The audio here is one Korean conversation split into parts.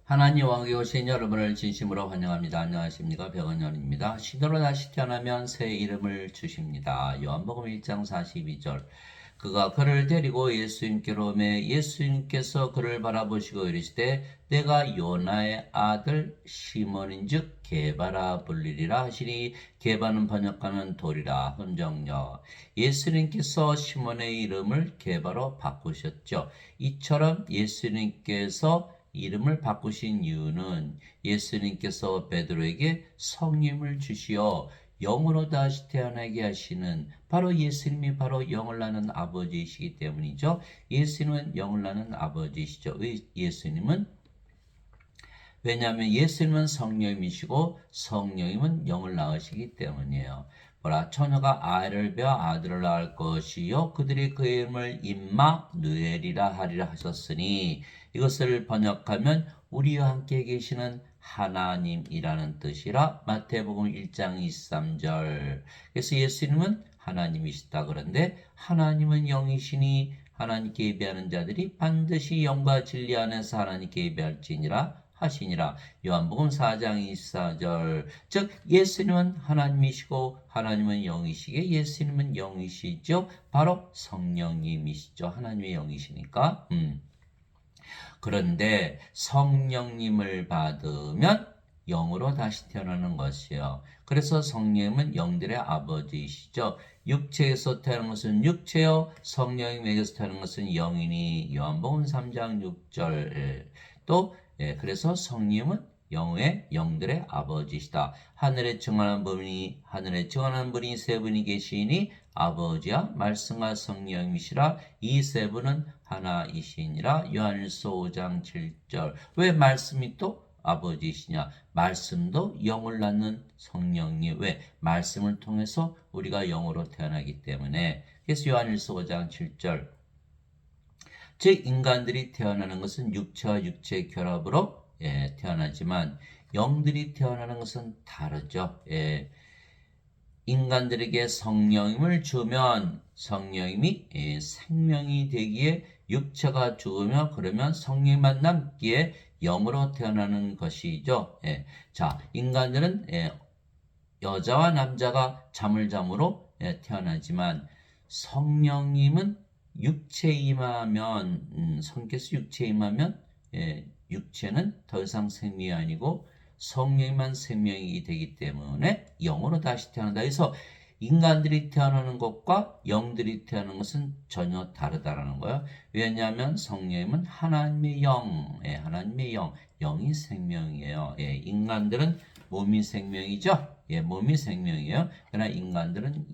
하나님 왕국에 오신 여러분을 진심으로 환영합니다. 안녕하십니까? 백원열입니다. 신으로 다시 태어나면 새 이름을 주십니다. 요한복음 1장 42절. 그가 그를 데리고 예수님께로 오매 예수님께서 그를 바라보시고 이르시되 내가 요나의 아들 시몬인즉 게바라 불리리라 하시니 게바는 번역하면 돌이라 헌정역. 예수님께서 시몬의 이름을 게바로 바꾸셨죠. 이처럼 예수님께서 이름을 바꾸신 이유는 예수님께서 베드로에게 성령을 주시어 영으로 다시 태어나게 하시는 바로 예수님이 바로 영을 낳는 아버지이시기 때문이죠. 예수님은 영을 낳는 아버지이시죠. 왜냐하면 예수님은 성령이시고 성령님은 영을 낳으시기 때문이에요. 보라, 처녀가 아이를 베어 아들을 낳을 것이요 그들이 그 이름을 임마누엘이라 하리라 하셨으니, 이것을 번역하면 우리와 함께 계시는 하나님이라는 뜻이라. 마태복음 1장 23절. 그래서 예수님은 하나님이시다. 그런데 하나님은 영이시니 하나님께 예배하는 자들이 반드시 영과 진리 안에서 하나님께 예배할지니라 하시니라. 요한복음 4장 24절. 즉 예수님은 하나님이시고 하나님은 영이시기에 예수님은 영이시죠. 바로 성령님이시죠. 하나님의 영이시니까. 그런데 성령님을 받으면 영으로 다시 태어나는 것이요. 그래서 성령님은 영들의 아버지이시죠. 육체에서 태어난 것은 육체요, 성령님에게서 태어난 것은 영이니. 요한복음 3장 6절. 또 그래서 성령님은 영들의 아버지시다. 하늘에 증언한 분이 세 분이 계시니 아버지와 말씀과 성령이시라. 이 세 분은 하나이시니라. 요한일서 5장 7절. 왜 말씀이 또 아버지이시냐? 말씀도 영을 낳는 성령님. 왜? 말씀을 통해서 우리가 영으로 태어나기 때문에. 그래서 요한일서 5장 7절. 즉 인간들이 태어나는 것은 육체와 육체의 결합으로 태어나지만 영들이 태어나는 것은 다르죠. 인간들에게 성령님을 주면 성령님이 생명이 되기에 육체가 죽으며 그러면 성령만 남기에 영으로 태어나는 것이죠. 자, 인간들은 여자와 남자가 잠으로 태어나지만 성령님은 육체에 임하면 성께서 육체에 임하면 육체는 더 이상 생명이 아니고 성령만 생명이 되기 때문에 영으로 다시 태어난다. 그래서 인간들이 태어나는 것과 영들이 태어나는 것은 전혀 다르다라는 거예요. 왜냐하면 성령님은 하나님의 영이 생명이에요. 인간들은 몸이 생명이죠. 몸이 생명이에요. 그러나 인간들은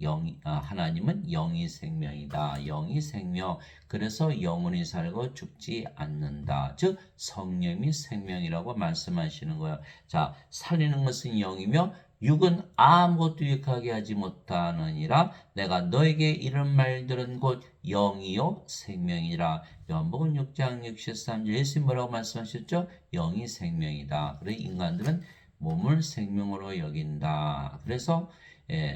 하나님은 영이 생명이다. 영이 생명. 그래서 영원히 살고 죽지 않는다. 즉 성령이 생명이라고 말씀하시는 거예요. 자, 살리는 것은 영이며 육은 아무것도 유익하게 하지 못하느니라. 내가 너에게 이런 말들은 곧 영이요 생명이라. 요한복음 6장 63절. 예수님 뭐라고 말씀하셨죠? 영이 생명이다. 그래서 인간들은 몸을 생명으로 여긴다. 그래서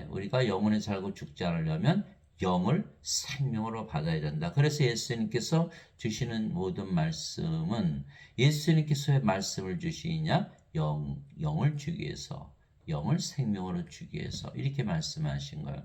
우리가 영원히 살고 죽지 않으려면 영을 생명으로 받아야 된다. 그래서 예수님께서 주시는 모든 말씀은 예수님께서 왜 말씀을 주시냐? 영을 주기 위해서, 영을 생명으로 주기 위해서 이렇게 말씀하신 거예요.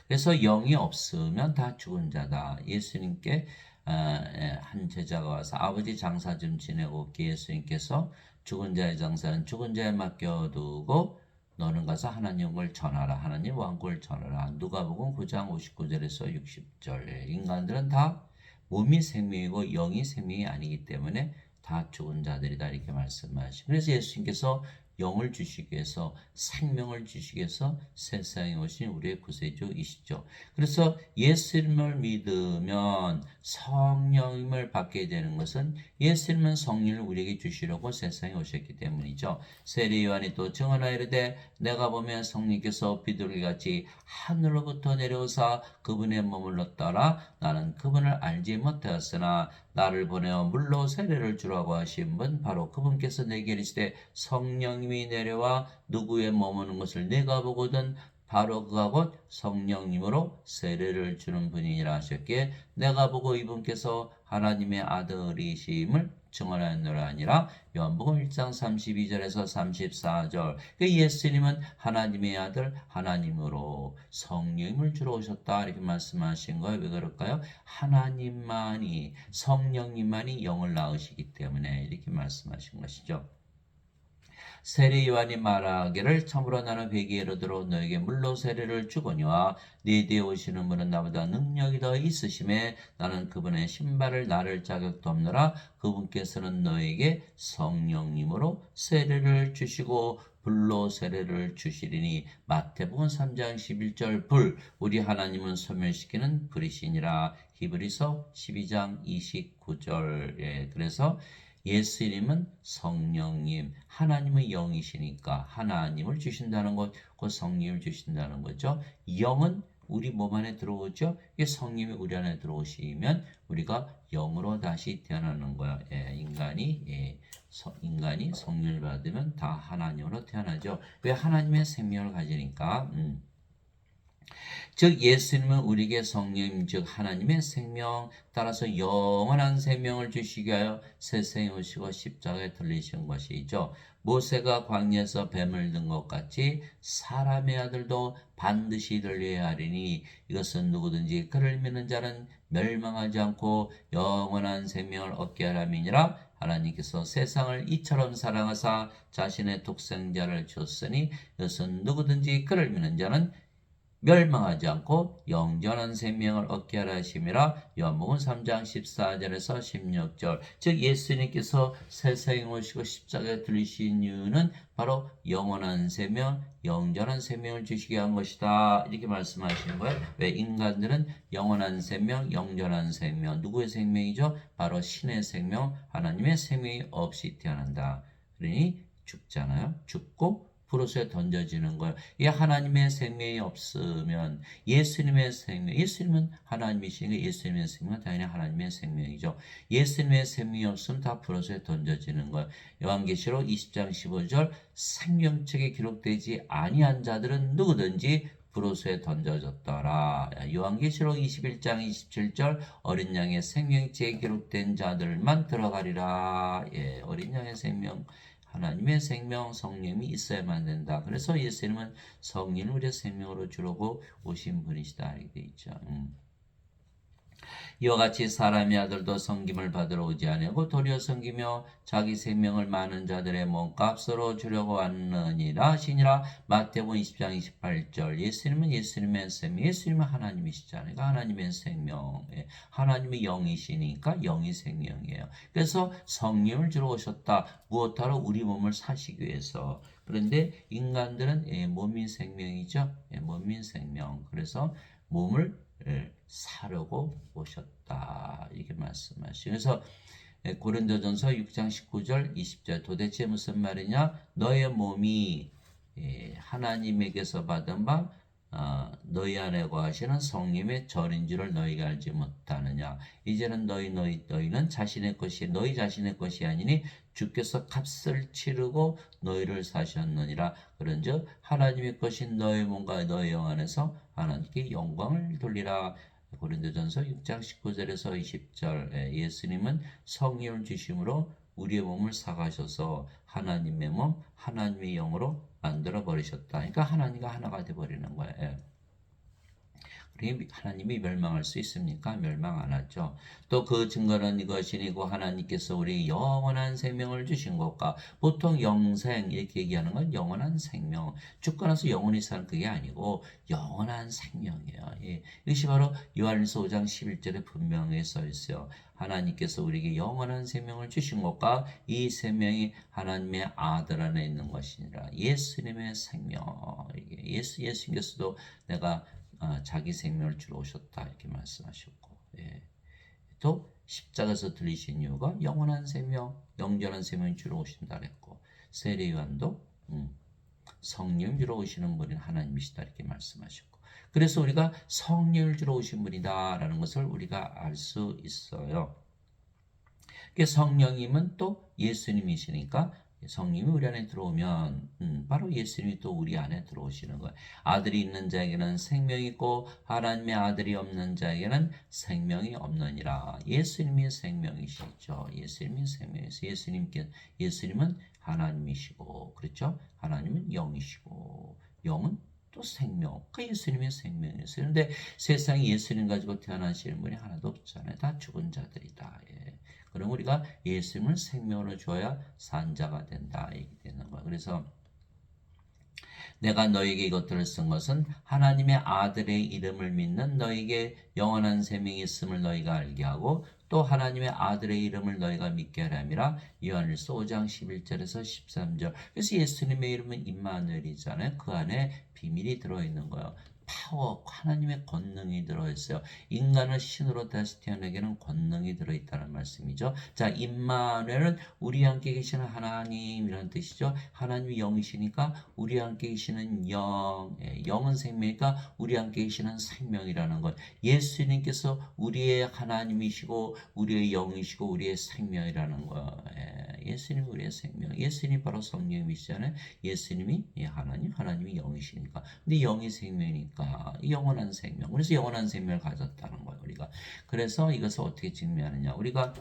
그래서 영이 없으면 다 죽은 자다. 예수님께 한 제자가 와서 아버지 장사 좀 지내고 예수님께서 죽은 자의 장사는 죽은 자에 맡겨두고 너는 가서 하나님을 전하라. 하나님 왕국을 전하라. 누가복음 9장 59절에서 60절. 인간들은 다 몸이 생명이고 영이 생명이 아니기 때문에 다 죽은 자들이다. 이렇게 말씀하시고, 그래서 예수님께서 영을 주시기 위해서, 생명을 주시기 위해서 세상에 오신 우리의 구세주이시죠. 그래서 예수님을 믿으면 성령을 받게 되는 것은 예수님은 성령을 우리에게 주시려고 세상에 오셨기 때문이죠. 세례 요한이 또 증언하여 이르되 내가 보면 성령께서 비둘기같이 하늘로부터 내려오사 그분의 머물렀더라. 나는 그분을 알지 못하였으나 나를 보내어 물로 세례를 주라고 하신 분 바로 그분께서 내게 이르시되 성령님이 내려와 누구의 머무는 것을 내가 보거든 바로 그가 곧 성령님으로 세례를 주는 분이니라 하셨기에 내가 보고 이분께서 하나님의 아들이심을 증언하였노라 아니라 요한복음 1장 32절에서 34절. 그 예수님은 하나님의 아들 하나님으로 성령님을 주러 오셨다 이렇게 말씀하신 거예요. 왜 그럴까요? 하나님만이 성령님만이 영을 낳으시기 때문에 이렇게 말씀하신 것이죠. 세례 요한이 말하기를 참으로 나는 회개에 이르도록 너에게 물로 세례를 주거니와 네 뒤에 오시는 분은 나보다 능력이 더 있으심에 나는 그분의 신발을 나를 자격도 없노라. 그분께서는 너에게 성령님으로 세례를 주시고 불로 세례를 주시리니 마태복음 3장 11절 불 우리 하나님은 소멸시키는 불이시니라. 히브리서 12장 29절. 예, 그래서 예수님은 성령님, 하나님의 영이시니까 하나님을 주신다는 것, 그 성령을 주신다는 거죠. 영은 우리 몸 안에 들어오죠. 이게 성령이 우리 안에 들어오시면 우리가 영으로 다시 태어나는 거야. 예, 인간이 성령을 받으면 다 하나님으로 태어나죠. 왜? 하나님의 생명을 가지니까. 즉 예수님은 우리에게 성령 즉 하나님의 생명 따라서 영원한 생명을 주시기 위하여 세상에 오시고 십자가에 들리신 것이죠. 모세가 광야에서 뱀을 든 것 같이 사람의 아들도 반드시 들려야 하리니 이것은 누구든지 그를 믿는 자는 멸망하지 않고 영원한 생명을 얻게 하람이니라. 하나님께서 세상을 이처럼 사랑하사 자신의 독생자를 줬으니 이것은 누구든지 그를 믿는 자는 멸망하지 않고 영원한 생명을 얻게 하라 하심이라. 요한복음 3장 14절에서 16절. 즉 예수님께서 세상에 오시고 십자가에 들리신 이유는 바로 영원한 생명, 영원한 생명을 주시게 한 것이다. 이렇게 말씀하시는 거예요. 왜? 인간들은 영원한 생명, 영원한 생명. 누구의 생명이죠? 바로 신의 생명, 하나님의 생명이 없이 태어난다. 그러니 죽잖아요. 죽고 불옷에 던져지는 거예요. 이 하나님의 생명이 없으면 예수님의 생명, 예수님은 하나님이시니까 예수님의 생명은 당연히 하나님의 생명이죠. 예수님의 생명이 없으면 다 불옷에 던져지는 거예요. 요한계시록 20장 15절 생명책에 기록되지 아니한 자들은 누구든지 불옷에 던져졌더라. 요한계시록 21장 27절 어린 양의 생명책에 기록된 자들만 들어가리라. 예, 어린 양의 생명 하나님의 생명 성령이 있어야만 된다. 그래서 예수님은 성령을 우리의 생명으로 주려고 오신 분이시다. 이렇게 되어 있죠. 이와 같이 사람의 아들도 섬김을 받으러 오지 아니하고 도리어 섬기며 자기 생명을 많은 자들의 몸값으로 주려고 왔느니라 하시니라. 마태복음 20장 28절. 예수님은 예수님의 생명, 예수님은 하나님이시잖아요. 하나님의 생명, 하나님의 영이시니까 영이 생명이에요. 그래서 성령을 주러 오셨다. 무엇하러? 우리 몸을 사시기 위해서. 그런데 인간들은 몸이 생명이죠. 몸이 생명. 그래서 몸을 사려고 오셨다. 이렇게 말씀하시죠. 그래서 고린도전서 6장 19절 20절 도대체 무슨 말이냐? 너의 몸이 하나님에게서 받은 바 너희 안에 거하시는 성령의 절인 줄을 너희가 알지 못하느냐. 이제는 너희는 자신의 것이 너희 자신의 것이 아니니 주께서 값을 치르고 너희를 사셨느니라. 그런즉 하나님의 것인 너희 몸과 너희 영 안에서 하나님께 영광을 돌리라. 고린도전서 6장 19절에서 20절. 예수님은 성령을 주심으로 우리의 몸을 사가셔서 하나님의 몸, 하나님의 영으로 만들어 버리셨다. 그러니까 하나님과 하나가 돼 버리는 거예요. 그러니 하나님이 멸망할 수 있습니까? 멸망 안 하죠. 또 그 증거는 이것이니고 하나님께서 우리 영원한 생명을 주신 것과 보통 영생 이렇게 얘기하는 건 영원한 생명. 죽고 나서 영원히 사는 그게 아니고 영원한 생명이에요. 예. 이것이 바로 요한일서 5장 11절에 분명히 써 있어요. 하나님께서 우리에게 영원한 생명을 주신 것과 이 생명이 하나님의 아들 안에 있는 것이니라. 예수님의 생명. 예수님께서도 내가 자기 생명을 주러 오셨다 이렇게 말씀하셨고, 또 십자가에서 들리신 이유가 영원한 생명, 영원한 생명을 주러 오신다 그랬고, 세례 요한도 성령 주러 오시는 분인 하나님이시다 이렇게 말씀하셨고, 그래서 우리가 성령을 주러 오신 분이다라는 것을 우리가 알 수 있어요. 성령님은 또 예수님이시니까 성령이 우리 안에 들어오면 바로 예수님이 또 우리 안에 들어오시는 거예요. 아들이 있는 자에게는 생명이 있고 하나님의 아들이 없는 자에게는 생명이 없느니라. 예수님이 생명이시죠. 예수님이 생명이시죠. 예수님은 하나님이시고, 그렇죠? 하나님은 영이시고, 영은 또 생명. 그 예수님의 생명이었어요. 그런데 세상에 예수님 가지고 태어나시는 분이 하나도 없잖아요. 다 죽은 자들이다. 예. 그럼 우리가 예수님을 생명으로 줘야 산자가 된다. 얘기되는 거예요. 그래서 내가 너에게 이것들을 쓴 것은 하나님의 아들의 이름을 믿는 너에게 영원한 생명이 있음을 너희가 알게 하고 또 하나님의 아들의 이름을 너희가 믿게 하려 함이라. 요한일서 5장 11절에서 13절. 그래서 예수님의 이름은 임마누엘이잖아요. 그 안에 비밀이 들어있는 거예요. 파워, 하나님의 권능이 들어있어요. 인간을 신으로 다시 태어나게는 권능이 들어있다는 말씀이죠. 자, 임마누엘은 우리 함께 계시는 하나님이라는 뜻이죠. 하나님이 영이시니까 우리 함께 계시는 영, 영은 생명이니까 우리 함께 계시는 생명이라는 것. 예수님께서 우리의 하나님이시고 우리의 영이시고 우리의 생명이라는 것. 예수님이 우리의 생명. 예수님이 바로 성령이시잖아요. 예수님이 하나님이 영이시니까. 근데 영이 생명이니까 영원한 생명. 그래서 영원한 생명을 가졌다는 거예요. 우리가. 그래서 이것을 어떻게 증명하느냐. 우리가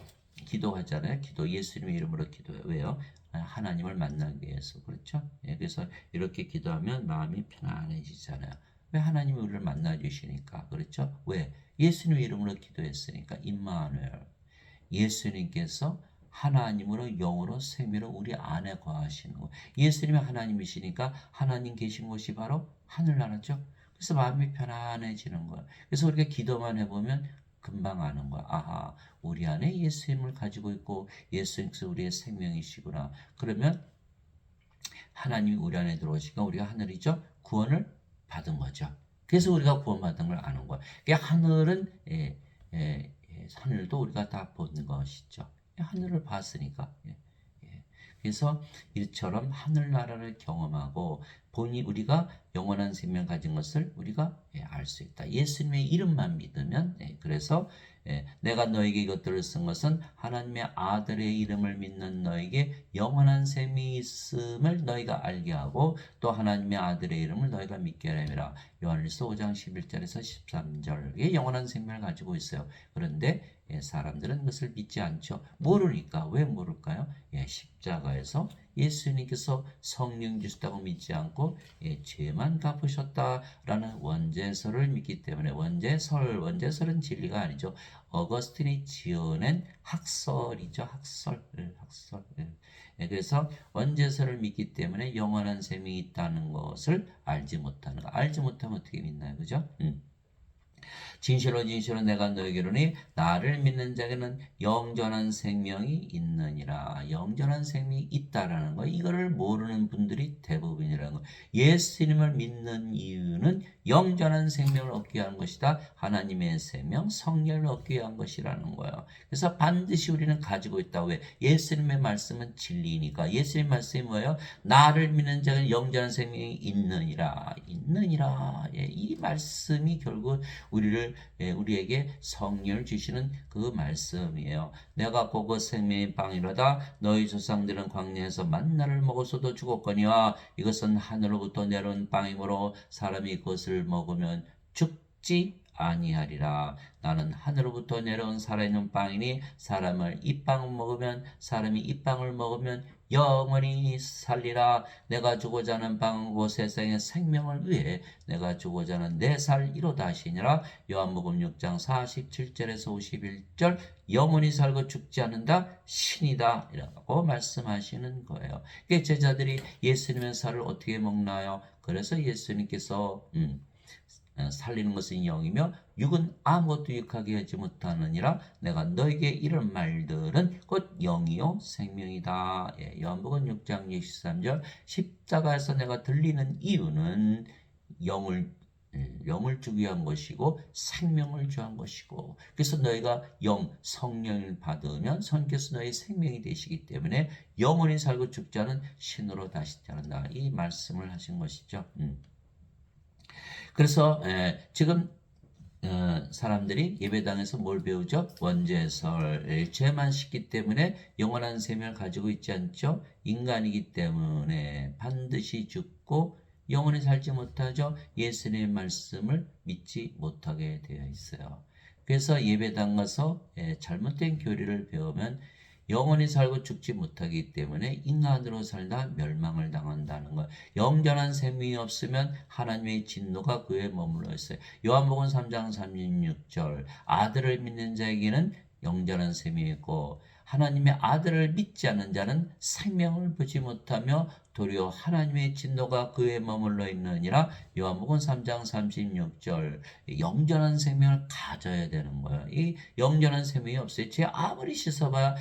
기도하잖아요. 기도 예수님의 이름으로 기도해요. 왜요? 하나님을 만나기 위해서. 그렇죠? 그래서 이렇게 기도하면 마음이 편안해지잖아요. 왜? 하나님이 우리를 만나 주시니까. 그렇죠? 왜? 예수님의 이름으로 기도했으니까. 임마누엘. 예수님께서 하나님으로 영으로 생명으로 우리 안에 거하시는 거. 예수님이 하나님이시니까 하나님 계신 곳이 바로 하늘나라죠. 그래서 마음이 편안해지는 거야. 그래서 우리가 기도만 해보면 금방 아는 거야. 아하, 우리 안에 예수님을 가지고 있고 예수님께서 우리의 생명이시구나. 그러면 하나님이 우리 안에 들어오시니까 우리가 하늘이죠. 구원을 받은 거죠. 그래서 우리가 구원받은 걸 아는 거야. 그러니까 하늘은 하늘도 우리가 다 보는 것이죠. 하늘을 봤으니까. 그래서 이처럼 하늘나라를 경험하고 본이 우리가 영원한 생명 가진 것을 우리가 알 수 있다. 예수님의 이름만 믿으면 그래서 내가 너에게 이것들을 쓴 것은 하나님의 아들의 이름을 믿는 너에게 영원한 생명이 있음을 너희가 알게 하고 또 하나님의 아들의 이름을 너희가 믿게 하려니라. 요한일서 5장 11절에서 13절에 영원한 생명을 가지고 있어요. 그런데 사람들은 그것을 믿지 않죠. 모르니까. 왜 모를까요? 십자가에서 예수님께서 성령 주셨다고 믿지 않고 죄만 갚으셨다라는 원죄설을 믿기 때문에 원죄설은 진리가 아니죠. 어거스틴이 지어낸 학설이죠. 학설. 그래서 원죄설을 믿기 때문에 영원한 생명이 있다는 것을 알지 못하는 거. 알지 못하면 어떻게 믿나요? 그죠? 진실로 내가 너에게로니 나를 믿는 자에게는 영전한 생명이 있느니라. 영전한 생명이 있다라는 거. 이거를 모르는 분들이 대부분이라는 거. 예수님을 믿는 이유는 영전한 생명을 얻기 위한 것이다. 하나님의 생명, 성령을 얻기 위한 것이라는 거예요. 그래서 반드시 우리는 가지고 있다. 왜? 예수님의 말씀은 진리니까. 예수님의 말씀이 뭐예요? 나를 믿는 자에게는 영전한 생명이 있느니라. 이 말씀이 결국 우리에게 성령을 주시는 그 말씀이에요. 내가 곧 생명의 빵이로다. 너희 조상들은 광야에서 만나를 먹었어도 죽었거니와 이것은 하늘로부터 내려온 빵이므로 사람이 그것을 먹으면 죽지 아니하리라. 나는 하늘로부터 내려온 살아있는 빵이니 사람이 이 빵을 먹으면 영원히 살리라. 내가 주고자 하는 빵은 곧 세상의 생명을 위해 내가 주고자 하는 내 살이로다 하시니라. 요한복음 6장 47절에서 51절 영원히 살고 죽지 않는다 신이다 이라고 말씀하시는 거예요. 제자들이 예수님의 살을 어떻게 먹나요? 그래서 예수님께서 살리는 것은 영이며 육은 아무것도 유익하게 하지 못하느니라. 내가 너에게 이런 말들은 곧 영이요 생명이다. 요한복음 6장 23절 십자가에서 내가 들리는 이유는 영을 주기 위한 것이고 생명을 주한 것이고 그래서 너희가 성령을 받으면 성령께서 너희 생명이 되시기 때문에 영원히 살고 죽지 않은 신으로 다시 태어난다. 이 말씀을 하신 것이죠. 그래서 지금 사람들이 예배당에서 뭘 배우죠? 원죄설. 죄만 씻기 때문에 영원한 생명을 가지고 있지 않죠? 인간이기 때문에 반드시 죽고 영원히 살지 못하죠? 예수님의 말씀을 믿지 못하게 되어 있어요. 그래서 예배당 가서 잘못된 교리를 배우면 영원히 살고 죽지 못하기 때문에 인간으로 살다 멸망을 당한다는 거예요. 영원한 생명이 없으면 하나님의 진노가 그에 머물러 있어요. 요한복음 3장 36절 아들을 믿는 자에게는 영원한 생명이 있고 하나님의 아들을 믿지 않는 자는 생명을 보지 못하며 도리어 하나님의 진노가 그에 머물러 있느니라. 요한복음 3장 36절 영원한 생명을 가져야 되는 거예요. 이 영원한 생명이 없어요. 제 아무리 씻어봐야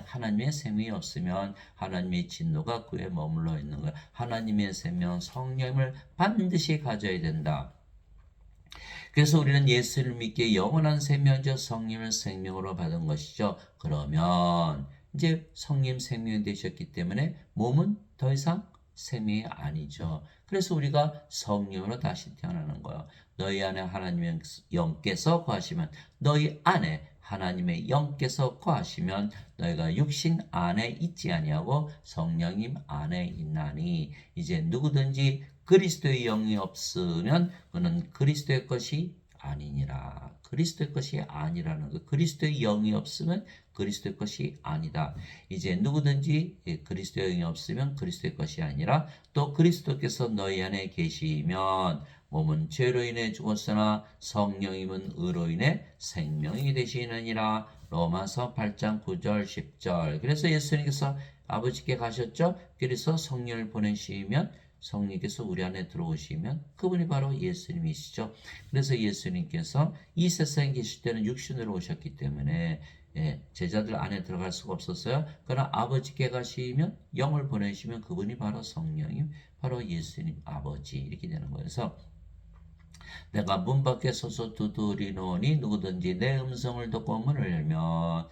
하나님의 생명이 없으면 하나님의 진노가 그에 머물러 있는 거예요. 하나님의 생명 성령을 반드시 가져야 된다. 그래서 우리는 예수를 믿기에 영원한 생명적 성령을 생명으로 받은 것이죠. 그러면 이제 성령 생명이 되셨기 때문에 몸은 더 이상 생명이 아니죠. 그래서 우리가 성령으로 다시 태어나는 거예요. 너희 안에 하나님의 영께서 거하시면 너희 안에 하나님의 영께서 거하시면 너희가 육신 안에 있지 아니하고 성령님 안에 있나니 이제 누구든지 그리스도의 영이 없으면 그는 그리스도의 것이 아니니라. 그리스도의 것이 아니라는 거. 그리스도의 영이 없으면 그리스도의 것이 아니다. 이제 누구든지 그리스도의 영이 없으면 그리스도의 것이 아니라 또 그리스도께서 너희 안에 계시면 몸은 죄로 인해 죽었으나 성령님은 의로 인해 생명이 되시느니라. 로마서 8장 9절 10절. 그래서 예수님께서 아버지께 가셨죠. 그래서 성령을 보내시면 성령께서 우리 안에 들어오시면 그분이 바로 예수님이시죠. 그래서 예수님께서 이 세상에 계실 때는 육신으로 오셨기 때문에 제자들 안에 들어갈 수가 없었어요. 그러나 아버지께 가시면 영을 보내시면 그분이 바로 성령님, 바로 예수님 아버지 이렇게 되는 거예요. 그래서 내가 문 밖에 서서 두드리노니 누구든지 내 음성을 듣고 문을 열면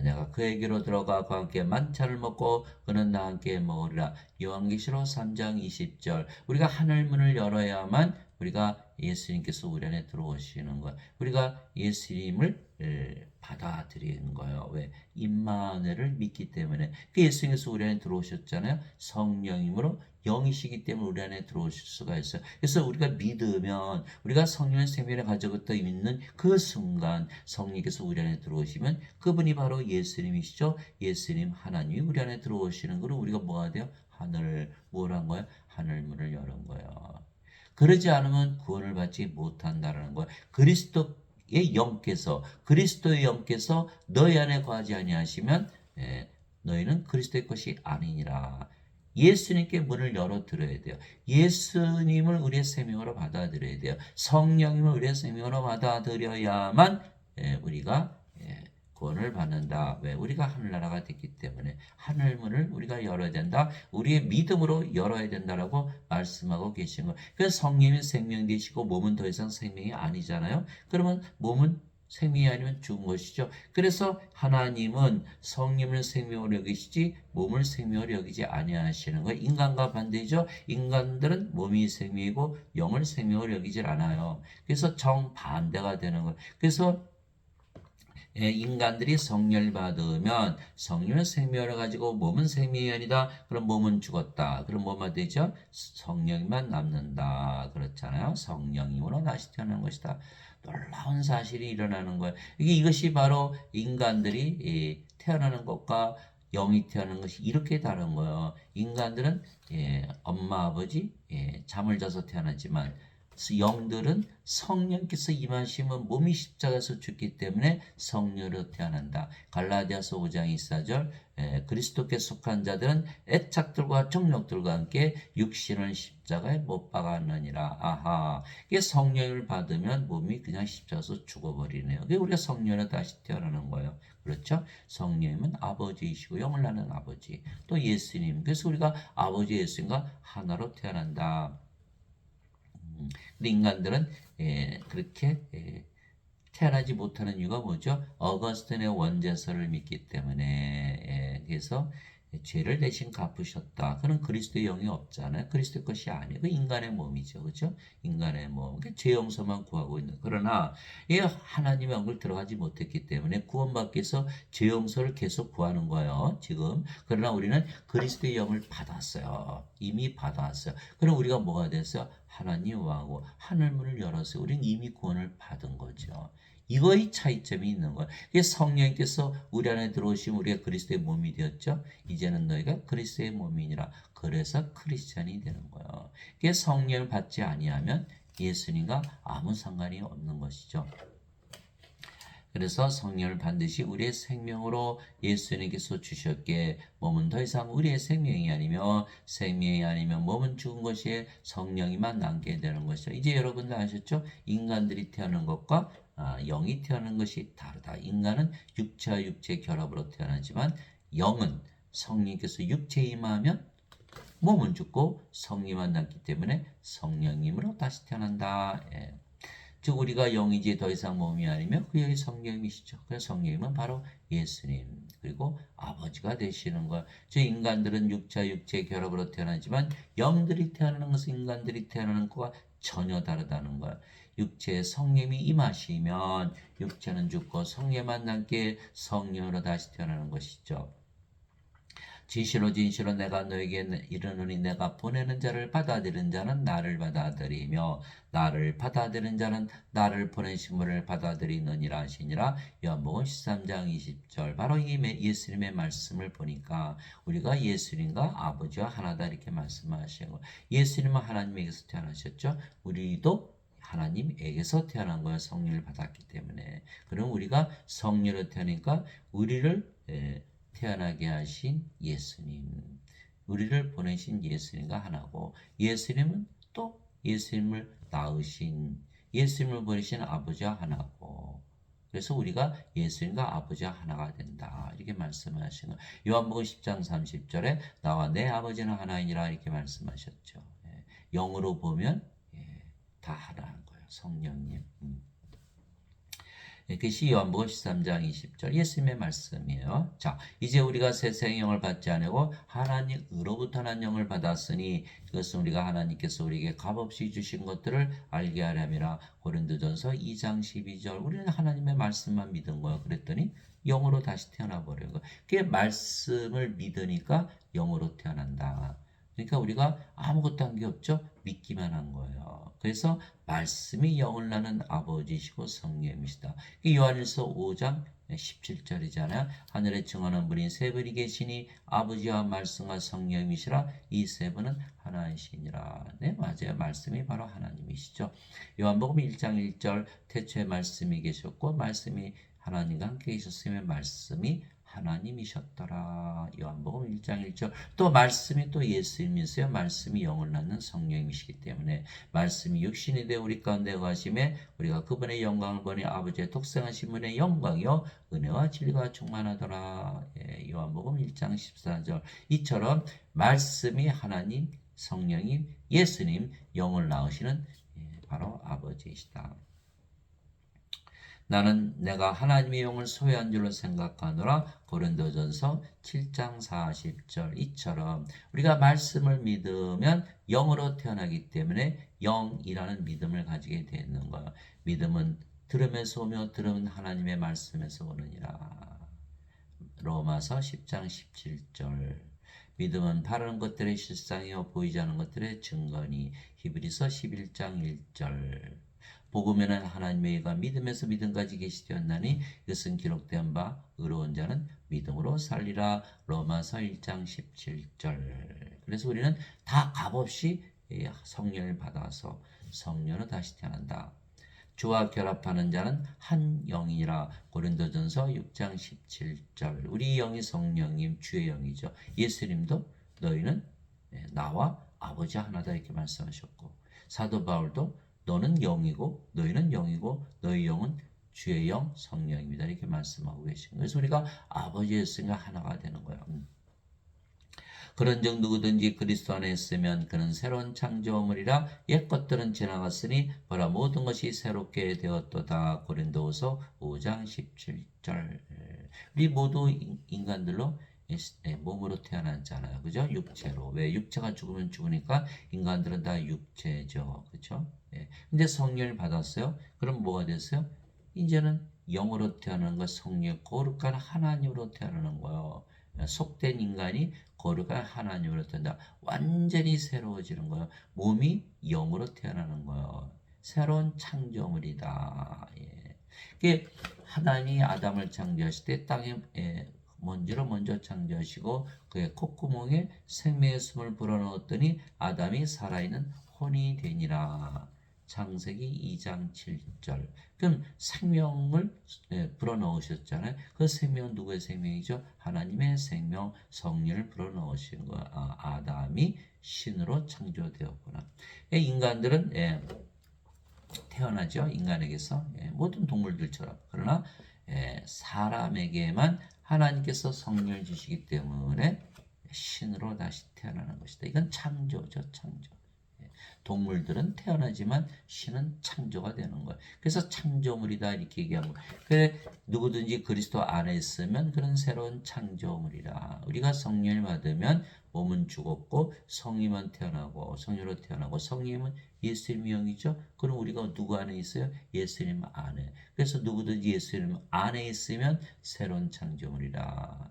내가 그에게로 들어가 그와 함께 만찬을 먹고 그는 나와 함께 먹으리라. 요한계시록 3장 20절. 우리가 하늘 문을 열어야만 우리가 예수님께서 우리 안에 들어오시는 거예요. 우리가 예수님을 받아들이는 거예요. 왜? 임마누엘을 믿기 때문에. 그 예수님께서 우리 안에 들어오셨잖아요. 성령님으로 영이시기 때문에 우리 안에 들어오실 수가 있어요. 그래서 우리가 믿으면 우리가 성령의 생명을 가지고 있는 그 순간 성령께서 우리 안에 들어오시면 그분이 바로 예수님이시죠. 예수님 하나님이 우리 안에 들어오시는 거로 우리가 뭐가 돼요? 하늘을 뭐란 거예요? 하늘 문을 여는 거예요. 그러지 않으면 구원을 받지 못한다는 거예요. 그리스도의 영께서 너희 안에 거하지 아니하시면 너희는 그리스도의 것이 아니니라. 예수님께 문을 열어드려야 돼요. 예수님을 우리의 생명으로 받아들여야 돼요. 성령님을 우리의 생명으로 받아들여야만 우리가 구원을 받는다. 왜? 우리가 하늘나라가 됐기 때문에 하늘문을 우리가 열어야 된다. 우리의 믿음으로 열어야 된다라고 말씀하고 계신 거예요. 그래서 성령이 생명 되시고 몸은 더 이상 생명이 아니잖아요. 그러면 몸은 생명이 아니면 죽은 것이죠. 그래서 하나님은 성령을 생명으로 여기시지 몸을 생명으로 여기지 아니하시는 거예요. 인간과 반대죠. 인간들은 몸이 생명이고 영을 생명으로 여기질 않아요. 그래서 정반대가 되는 거예요. 그래서 인간들이 성령을 받으면 성령은 생명을 가지고 몸은 생명이 아니다. 그럼 몸은 죽었다. 그럼 뭐만 되죠? 성령만 남는다. 그렇잖아요. 성령이므로 다시 태어나는 것이다. 놀라운 사실이 일어나는 거예요. 이것이 바로 인간들이 태어나는 것과 영이 태어나는 것이 이렇게 다른 거예요. 인간들은 엄마 아버지 잠을 자서 태어났지만 영들은 성령께서 임하시면 몸이 십자가에서 죽기 때문에 성령으로 태어난다. 갈라디아서 5장 24절 그리스도께 속한 자들은 애착들과 정욕들과 함께 육신을 십자가에 못 박았느니라. 아하, 이게 성령을 받으면 몸이 그냥 십자가에서 죽어버리네요. 그게 우리가 성령으로 다시 태어나는 거예요. 그렇죠? 성령님은 아버지이시고 영을 나는 아버지, 또 예수님. 그래서 우리가 아버지 예수님과 하나로 태어난다. 근데 인간들은 그렇게 태어나지 못하는 이유가 뭐죠? 어거스틴의 원죄설을 믿기 때문에 그래서 죄를 대신 갚으셨다. 그는 그리스도의 영이 없잖아요. 그리스도의 것이 아니에요. 그 인간의 몸이죠. 그렇죠? 인간의 몸. 죄 용서만 구하고 있는. 그러나 이 하나님의 영을 들어가지 못했기 때문에 구원받기 위해서 죄 용서를 계속 구하는 거예요. 지금. 그러나 우리는 그리스도의 영을 받았어요. 이미 받았어요. 그럼 우리가 뭐가 됐어요? 하나님 왕하고 하늘문을 열었어요. 우리는 이미 구원을 받은 거죠. 이거의 차이점이 있는 거예요. 성령께서 우리 안에 들어오시면 우리가 그리스도의 몸이 되었죠. 이제는 너희가 그리스도의 몸이니라. 그래서 크리스찬이 되는 거예요. 성령을 받지 아니하면 예수님과 아무 상관이 없는 것이죠. 그래서 성령을 반드시 우리의 생명으로 예수님께서 주셨기에 몸은 더 이상 우리의 생명이 아니면 몸은 죽은 것이 성령이만 남게 되는 것이죠. 이제 여러분들 아셨죠? 인간들이 태어난 것과 영이 태어난 것이 다르다. 인간은 육체와 육체의 결합으로 태어나지만 영은 성령께서 육체에 임하면 몸은 죽고 성령만 남기 때문에 성령님으로 다시 태어난다. 예. 즉 우리가 영이지 더 이상 몸이 아니며 그 영이 성령이시죠. 그래서 성령님은 바로 예수님 그리고 아버지가 되시는 것. 즉 인간들은 육체의 결합으로 태어나지만 영들이 태어나는 것은 인간들이 태어나는 것과 전혀 다르다는 거야. 육체에 성령이 임하시면 육체는 죽고 성령만 남게 성령으로 다시 태어나는 것이죠. 진실로 내가 너에게 이르노니 내가 보내는 자를 받아들이는 자는 나를 받아들이며 나를 받아들이는 자는 나를 보내신 분을 받아들이느니라 하시니라. 요한복음 13장 20절. 바로 이 예수님의 말씀을 보니까 우리가 예수님과 아버지와 하나다 이렇게 말씀하시는 거예요. 예수님은 하나님에게서 태어나셨죠. 우리도 하나님에게서 태어난 거예요. 성령을 받았기 때문에. 그럼 우리가 성령으로 태어나니까 우리를 태어나게 하신 예수님, 우리를 보내신 예수님과 하나고, 예수님은 또 예수님을 낳으신 예수님을 보내신 아버지와 하나고, 그래서 우리가 예수님과 아버지와 하나가 된다 이렇게 말씀하시는 거예요. 요한복음 10장 30절에 나와 내 아버지는 하나이니라 이렇게 말씀하셨죠. 영으로 보면 다 하나인 거예요. 성령님. 그것이 요한복음 13장 20절 예수님의 말씀이에요. 자, 이제 우리가 세상의 영을 받지 않고 하나님으로부터 난 영을 받았으니 이것은 우리가 하나님께서 우리에게 값없이 주신 것들을 알게 하려니라. 고린도전서 2장 12절. 우리는 하나님의 말씀만 믿은 거예요. 그랬더니 영으로 다시 태어나 버려요. 그게 말씀을 믿으니까 영으로 태어난다. 그러니까 우리가 아무것도 한 게 없죠. 믿기만 한 거예요. 그래서 말씀이 영을 낳는 아버지시고 성령이시다. 요한일서 5장 17절이잖아요. 하늘에 증언한 분이 세 분이 계시니 아버지와 말씀과 성령이시라. 이 세 분은 하나이시니라. 네, 맞아요. 말씀이 바로 하나님이시죠. 요한복음 1장 1절 태초에 말씀이 계셨고 말씀이 하나님과 함께 계셨으며 말씀이 하나님이셨더라. 요한복음 1장 1절. 또 말씀이 또 예수님이세요. 말씀이 영을 낳는 성령이시기 때문에 말씀이 육신이 되어 우리 가운데 거하심에 우리가 그분의 영광을 보니 아버지의 독생하신 분의 영광이요 은혜와 진리가 충만하더라. 요한복음 1장 14절. 이처럼 말씀이 하나님, 성령님, 예수님, 영을 낳으시는 바로 아버지이시다. 나는 내가 하나님의 영을 소유한 줄로 생각하노라. 고린도전서 7장 40절. 이처럼 우리가 말씀을 믿으면 영으로 태어나기 때문에 영이라는 믿음을 가지게 되는 거야. 믿음은 들음에서 오며 들음은 하나님의 말씀에서 오느니라. 로마서 10장 17절. 믿음은 바라는 것들의 실상이요 보이지 않는 것들의 증거니. 히브리서 11장 1절. 복음에는 하나님의 의가 믿음에서 믿음까지 계시되었나니 이것은 기록된 바 의로운 자는 믿음으로 살리라. 로마서 1장 17절. 그래서 우리는 다 값없이 성령을 받아서 성령으로 다시 태어난다. 주와 결합하는 자는 한 영이라. 고린도전서 6장 17절. 우리 영이 성령님 주의 영이죠. 예수님도 너희는 나와 아버지 하나다 이렇게 말씀하셨고 사도 바울도 너는 영이고 너희는 영이고 너희 영은 주의 영 성령입니다 이렇게 말씀하고 계신 거예요. 그래서 우리가 아버지의 영과 하나가 되는 거예요. 그런즉 누구든지 그리스도 안에 있으면 그는 새로운 창조물이라. 옛 것들은 지나갔으니 보라 모든 것이 새롭게 되었도다. 고린도후서 5장 17절. 우리 모두 인간들로 몸으로 태어났잖아요. 그죠? 육체로. 왜? 육체가 죽으면 죽으니까 인간들은 다 육체죠. 그죠? 예. 근데 성령을 받았어요. 그럼 뭐가 됐어요? 이제는 영으로 태어나는 거 성령, 거룩한 하나님으로 태어나는 거예요. 속된 인간이 거룩한 하나님으로 태어난다. 완전히 새로워지는 거예요. 몸이 영으로 태어나는 거예요. 새로운 창조물이다. 예. 그게 하나님이 아담을 창조하실 때 땅에 먼지로 먼저 창조하시고 그의 콧구멍에 생명의 숨을 불어넣었더니 아담이 살아있는 혼이 되니라. 창세기 2장 7절. 그럼 생명을 불어넣으셨잖아요. 그 생명은 누구의 생명이죠? 하나님의 생명, 성령을 불어넣으신 거야. 아담이 신으로 창조되었구나. 인간들은 태어나죠. 인간에게서 모든 동물들처럼. 그러나 사람에게만 하나님께서 성령을 주시기 때문에 신으로 다시 태어나는 것이다. 이건 창조죠. 창조. 동물들은 태어나지만 신은 창조가 되는 거예요. 그래서 창조물이다 이렇게 얘기하고 그래 누구든지 그리스도 안에 있으면 그런 새로운 창조물이라. 우리가 성령을 받으면 몸은 죽었고 성령만 태어나고 성령으로 태어나고 성령은 예수님의 영이죠. 그럼 우리가 누구 안에 있어요? 예수님 안에. 그래서 누구든지 예수님 안에 있으면 새로운 창조물이라.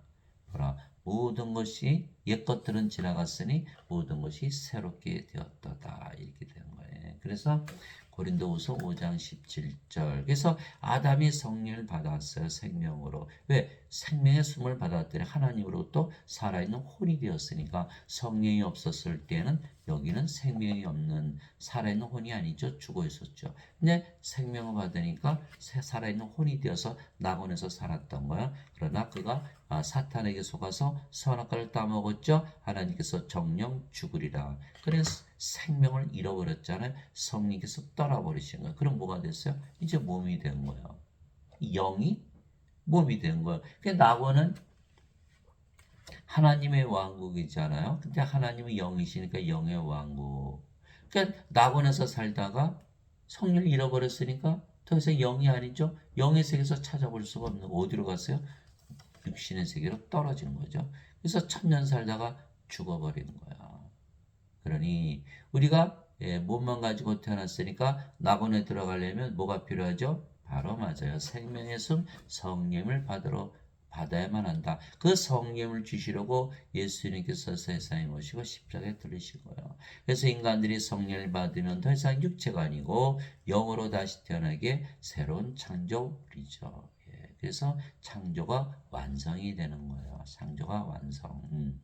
보라 모든 것이 옛 것들은 지나갔으니 모든 것이 새롭게 되었다 이렇게 되는 거예요. 그래서 고린도후서 5장 17절. 그래서 아담이 성령을 받았어요. 생명으로. 왜? 생명의 숨을 받았더니 하나님으로부터 살아있는 혼이 되었으니까 성령이 없었을 때는 여기는 생명이 없는 살아있는 혼이 아니죠. 죽어 있었죠. 근데 생명을 받으니까 살아있는 혼이 되어서 낙원에서 살았던 거야. 그러나 그가 사탄에게 속아서 선악과를 따먹었죠. 하나님께서 정령 죽으리라. 그래서 생명을 잃어버렸잖아요. 성령께서 떠나버리신 거예요. 그럼 뭐가 됐어요? 이제 몸이 된 거예요. 영이 몸이 된 거예요. 그 낙원은 하나님의 왕국이잖아요. 근데 하나님은 영이시니까 영의 왕국. 그러니까 낙원에서 살다가 성령을 잃어버렸으니까 더 이상 영이 아니죠. 영의 세계에서 찾아볼 수가 없는 거. 어디로 갔어요? 육신의 세계로 떨어지는 거죠. 그래서 천년 살다가 죽어버리는 거야. 그러니 우리가 몸만 가지고 태어났으니까 낙원에 들어가려면 뭐가 필요하죠? 바로 맞아요. 생명의 숨 성령을 받아야만 한다. 그 성령을 주시려고 예수님께서 세상에 오시고 십자가에 들리신 거예요. 그래서 인간들이 성령을 받으면 더 이상 육체가 아니고 영으로 다시 태어나게 새로운 창조물이죠. 그래서 창조가 완성이 되는 거예요. 창조가 완성.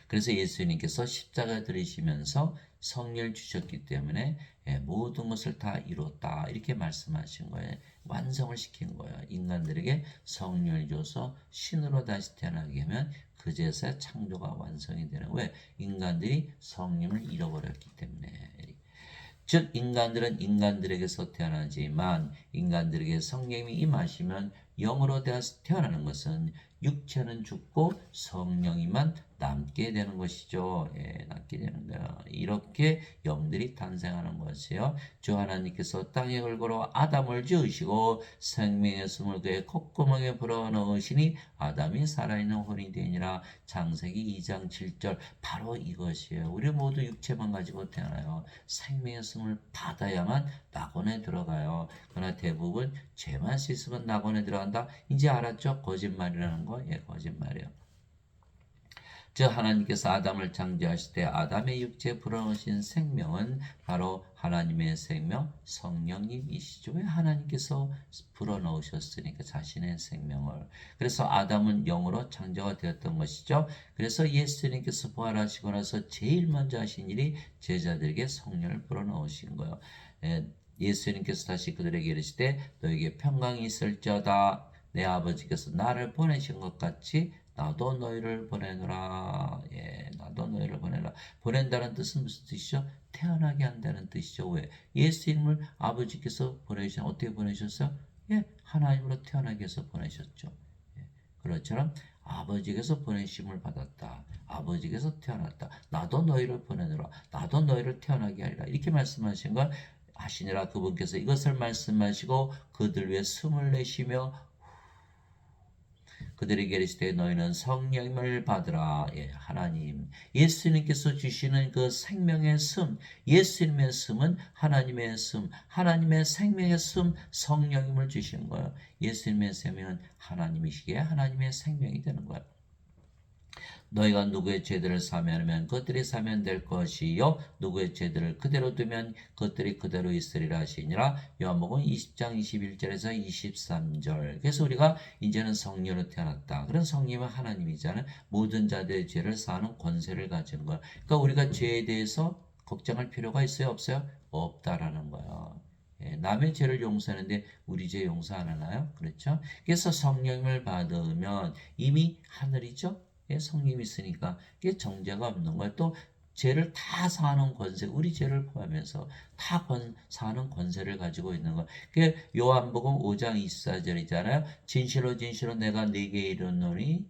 그래서 예수님께서 십자가 들이시면서 성령을 주셨기 때문에 모든 것을 다 이뤘다 이렇게 말씀하신 거예요. 완성을 시킨 거예요. 인간들에게 성령을 줘서 신으로 다시 태어나게 하면 그제서야 창조가 완성이 되는 거예요. 왜? 인간들이 성령을 잃어버렸기 때문에. 즉 인간들은 인간들에게서 태어나지만 인간들에게 성령이 임하시면 영으로 태어나는 것은 육체는 죽고 성령이만 남게 되는 것이죠. 남게 되는 거야. 이렇게 영들이 탄생하는 것이에요. 주 하나님께서 땅에 걸고로 아담을 지으시고 생명의 숨을 그의 콧구멍에 불어넣으시니 아담이 살아있는 혼이 되니라. 창세기 2장 7절. 바로 이것이에요. 우리 모두 육체만 가지고 태어나요. 생명의 숨을 받아야만 낙원에 들어가요. 그러나 대부분 죄만 씻으면 낙원에 들어간다. 이제 알았죠? 거짓말이라는 거. 거짓말이에요. 즉 하나님께서 아담을 창조하실 때 아담의 육체에 불어넣으신 생명은 바로 하나님의 생명 성령님이시죠. 왜? 하나님께서 불어넣으셨으니까 자신의 생명을. 그래서 아담은 영으로 창조가 되었던 것이죠. 그래서 예수님께서 부활하시고 나서 제일 먼저 하신 일이 제자들에게 성령을 불어넣으신 거예요. 예수님께서 다시 그들에게 이르시되 너에게 평강이 있을지어다. 내 아버지께서 나를 보내신 것 같이 나도 너희를 보내노라. 나도 너희를 보내라. 보낸다는 뜻은 무슨 뜻이죠? 태어나게 한다는 뜻이죠. 왜? 예수님을 아버지께서 어떻게 보내셨어요? 하나님으로 태어나게 해서 보내셨죠. 그렇처럼 아버지께서 보내심을 받았다. 아버지께서 태어났다. 나도 너희를 보내노라. 나도 너희를 태어나게 하리라. 이렇게 말씀하신 걸 하시니라. 그분께서 이것을 말씀하시고 그들 위해 숨을 내쉬며 그들에게 이르시되 너희는 성령을 받으라. 예, 하나님 예수님께서 주시는 그 생명의 씀, 예수님의 씀은 하나님의 씀, 하나님의 생명의 씀, 성령님을 주시는 거예요. 예수님의 생명은 하나님이시기에 하나님의 생명이 되는 거예요. 너희가 누구의 죄들을 사면하면 그것들이 사면될 것이요 누구의 죄들을 그대로 두면 그것들이 그대로 있으리라 하시니라. 요한복음 20장 21절에서 23절. 그래서 우리가 이제는 성령으로 태어났다. 그런 성령은 하나님이잖아요. 모든 자들의 죄를 사하는 권세를 가진 거야. 그러니까 우리가 죄에 대해서 걱정할 필요가 있어요 없어요? 없다라는 거야. 예, 남의 죄를 용서하는데 우리 죄 용서 안 하나요? 그렇죠? 그래서 성령을 받으면 이미 하늘이죠. 예, 성령이 있으니까 이게 정죄가 없는 거예요. 또 죄를 다 사하는 권세, 우리 죄를 포함해서 다 사하는 권세를 가지고 있는 거예요. 그 요한복음 5장 24절이잖아요. 진실로 진실로 내가 네게 이르노니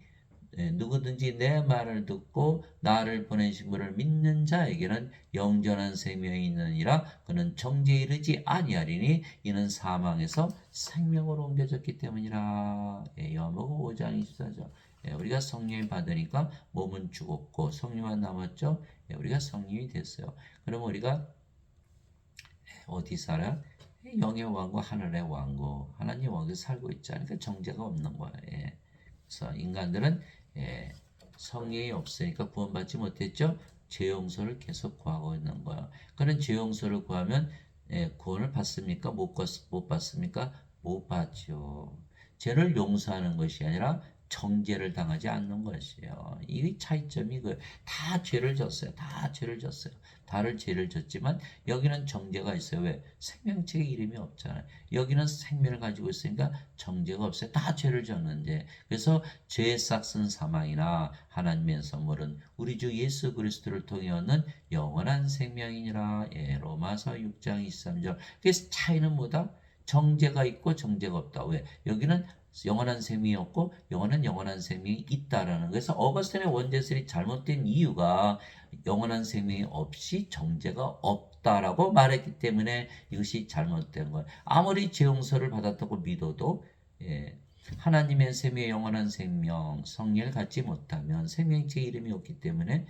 누구든지 내 말을 듣고 나를 보내신 분을 믿는 자에게는 영전한 생명이 있느니라. 그는 정죄에 이르지 아니하리니 이는 사망에서 생명으로 옮겨졌기 때문이라. 요한복음 5장 24절. 우리가 성령을 받으니까 몸은 죽었고 성령만 남았죠. 우리가 성령이 됐어요. 그럼 우리가 어디 살아? 영의 왕국, 하늘의 왕국, 하나님 왕국에 살고 있잖아요. 그러니까 정죄가 없는 거예요. 그래서 인간들은 성령이 없으니까 구원받지 못했죠. 죄 용서를 계속 구하고 있는 거예요. 그런 죄 용서를 구하면 구원을 받습니까? 못 받습니까? 못 받죠. 죄를 용서하는 것이 아니라 정죄를 당하지 않는 것이에요. 이 차이점이 다 죄를 졌어요. 다 죄를 졌어요. 다를 죄를 졌지만 여기는 정죄가 있어요. 왜? 생명책에 이름이 없잖아요. 여기는 생명을 가지고 있으니까 정죄가 없어요. 다 죄를 졌는데. 그래서 죄의 싹슨 사망이나 하나님의 선물은 우리 주 예수 그리스도를 통해 얻는 영원한 생명이니라. 로마서 6장 23절. 그래서 차이는 뭐다? 정죄가 있고 정죄가 없다. 왜? 여기는 영원한 생명이 없고 영원한 생명이 있다라는. 그래서 어거스틴의 원죄설이 잘못된 이유가 영원한 생명이 없이 정죄가 없다라고 말했기 때문에 이것이 잘못된 거예요. 아무리 죄 용서를 받았다고 믿어도 하나님의 생명의 영원한 생명 성령을 갖지 못하면 생명체 이름이 없기 때문에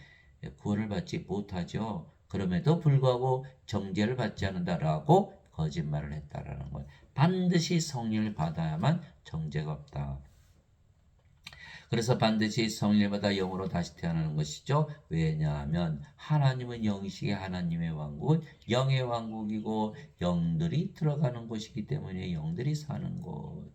구원을 받지 못하죠. 그럼에도 불구하고 정죄를 받지 않는다라고 거짓말을 했다라는 거예요. 반드시 성령을 받아야만 정죄가 없다. 그래서 반드시 성령을 받아 영으로 다시 태어나는 것이죠. 왜냐하면 하나님은 영이시기에 하나님의 왕국은 영의 왕국이고 영들이 들어가는 곳이기 때문에 영들이 사는 곳.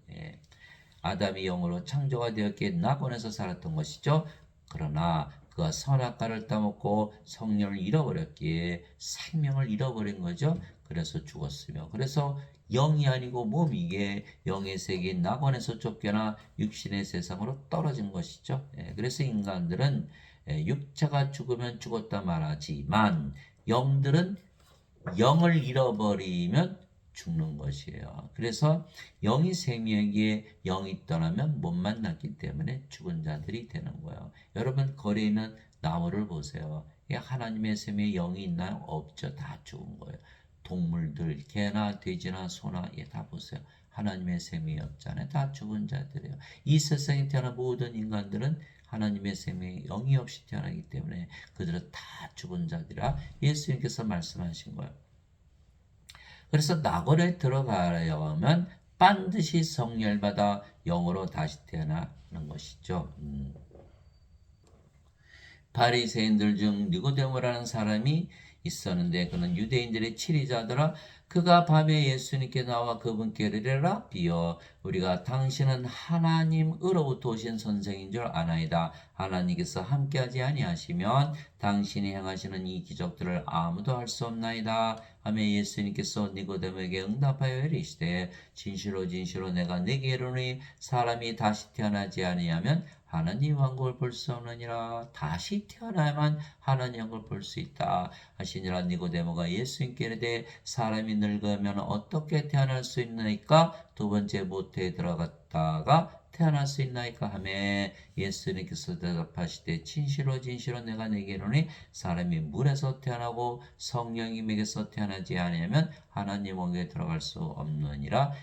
아담이 영으로 창조가 되었기에 낙원에서 살았던 것이죠. 그러나 그가 선악과를 따먹고 성령을 잃어버렸기에 생명을 잃어버린 거죠. 그래서 죽었으며, 그래서 영이 아니고 몸이기에 영의 세계인 낙원에서 쫓겨나 육신의 세상으로 떨어진 것이죠. 그래서 인간들은 육체가 죽으면 죽었다 말하지만 영들은 영을 잃어버리면 죽는 것이에요. 그래서 영이 생명이기에 영이 떠나면 못 만났기 때문에 죽은 자들이 되는 거예요. 여러분 거리에 있는 나무를 보세요. 하나님의 생명에 영이 있나요? 없죠. 다 죽은 거예요. 동물들, 개나 돼지나 소나 다 보세요. 하나님의 생명이 없잖아요. 다 죽은 자들이에요. 이 세상에 태어난 모든 인간들은 하나님의 생명이 영이 없이 태어나기 때문에 그들은 다 죽은 자들이라 예수님께서 말씀하신 거예요. 그래서 낙원에 들어가려면 반드시 성령을 받아 영으로 다시 태어나는 것이죠. 바리새인들 중 니고데모라는 사람이 있었는데 그는 유대인들의 치리자더라. 그가 밤에 예수님께 나와 그분께 이르라 비여 우리가 당신은 하나님으로부터 오신 선생인 줄 아나이다. 하나님께서 함께하지 아니하시면 당신이 행하시는 이 기적들을 아무도 할 수 없나이다. 하며 예수님께서 니고데모에게 응답하여 이르시되 진실로 진실로 내가 네게 이르노니 사람이 다시 태어나지 아니하면 하나님 왕국을 볼 수 없느니라. 다시 태어나야만 하나님 왕국을 볼 수 있다 하시니라. 니고데모가 예수님께 이르되 사람이 늙으면 어떻게 태어날 수 있나이까? 두 번째 모태에 들어갔다가 태어날 수 있나이까 하며 예수님께서 대답하시되 진실로 진실로 내가 네게 이르노니 사람이 물에서 태어나고 성령님에게서 태어나지 아니하면 하나님 왕국에 들어갈 수 없느니라.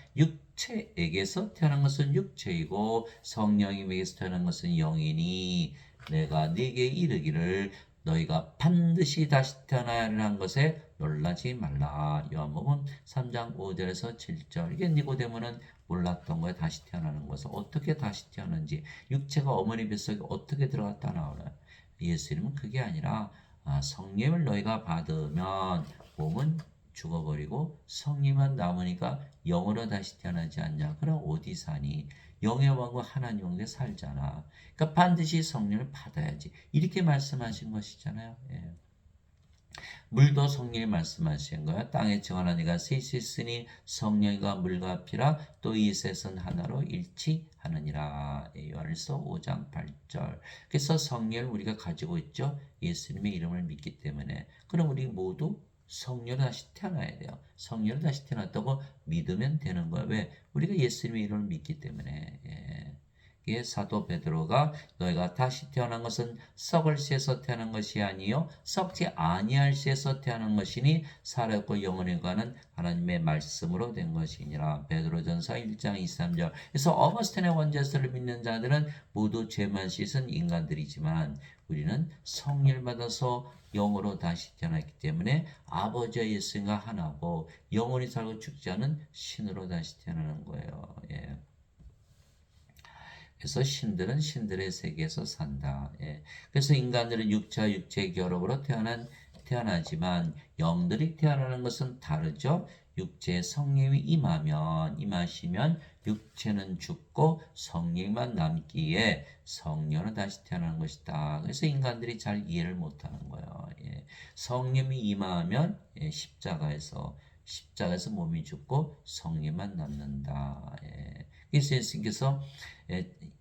육체에게서 태어난 것은 육체이고 성령님에게서 태어난 것은 영이니 내가 네게 이르기를 너희가 반드시 다시 태어나야 하는 것에 놀라지 말라. 요한복음 3장 5절에서 7절. 이게 니고데모는 몰랐던 거예요. 다시 태어나는 것을. 어떻게 다시 태어난지. 육체가 어머니 뱃속에 어떻게 들어갔다 나오나. 예수님은 그게 아니라 성령을 너희가 받으면 몸은 죽어버리고 성령만 남으니까 영으로 다시 태어나지 않냐. 그럼 어디 사니? 영의 왕과 하나님께 살잖아. 그러니까 반드시 성령을 받아야지. 이렇게 말씀하신 것이잖아요. 예. 물도 성령이 말씀하신 거야. 땅에 정하나 니가 셋이 있으니 성령과 물과 피라 또 이 셋은 하나로 일치하느니라. 요한일서 5장 8절. 그래서 성령을 우리가 가지고 있죠. 예수님의 이름을 믿기 때문에. 그럼 우리 모두 성령으로 다시 태어나야 돼요. 성령으로 다시 태어났다고 믿으면 되는 거예요. 왜? 우리가 예수님의 이름을 믿기 때문에. 예. 이게 사도 베드로가 너희가 다시 태어난 것은 썩을 씨에서 태어난 것이 아니요 썩지 아니할 씨에서 태어난 것이니 살았고 영원히 가는 하나님의 말씀으로 된 것이니라. 베드로전서 1장 23절. 그래서 어거스틴의 원죄서를 믿는 자들은 모두 죄만 씻은 인간들이지만 우리는 성령을 받아서 영으로 다시 태어났기 때문에 아버지와 예수님과 하나고 영원히 살고 죽지 않은 신으로 다시 태어나는 거예요. 예. 그래서 신들은 신들의 세계에서 산다. 예. 그래서 인간들은 육체와 육체의 결합으로 태어나지만 영들이 태어나는 것은 다르죠. 육체에 성령이 임하시면 육체는 죽고 성령만 남기에 성령은 다시 태어나는 것이다. 그래서 인간들이 잘 이해를 못하는 거예요. 예. 성령이 임하면 십자가에서 몸이 죽고 성령만 남는다. 예. 그래서 예수님께서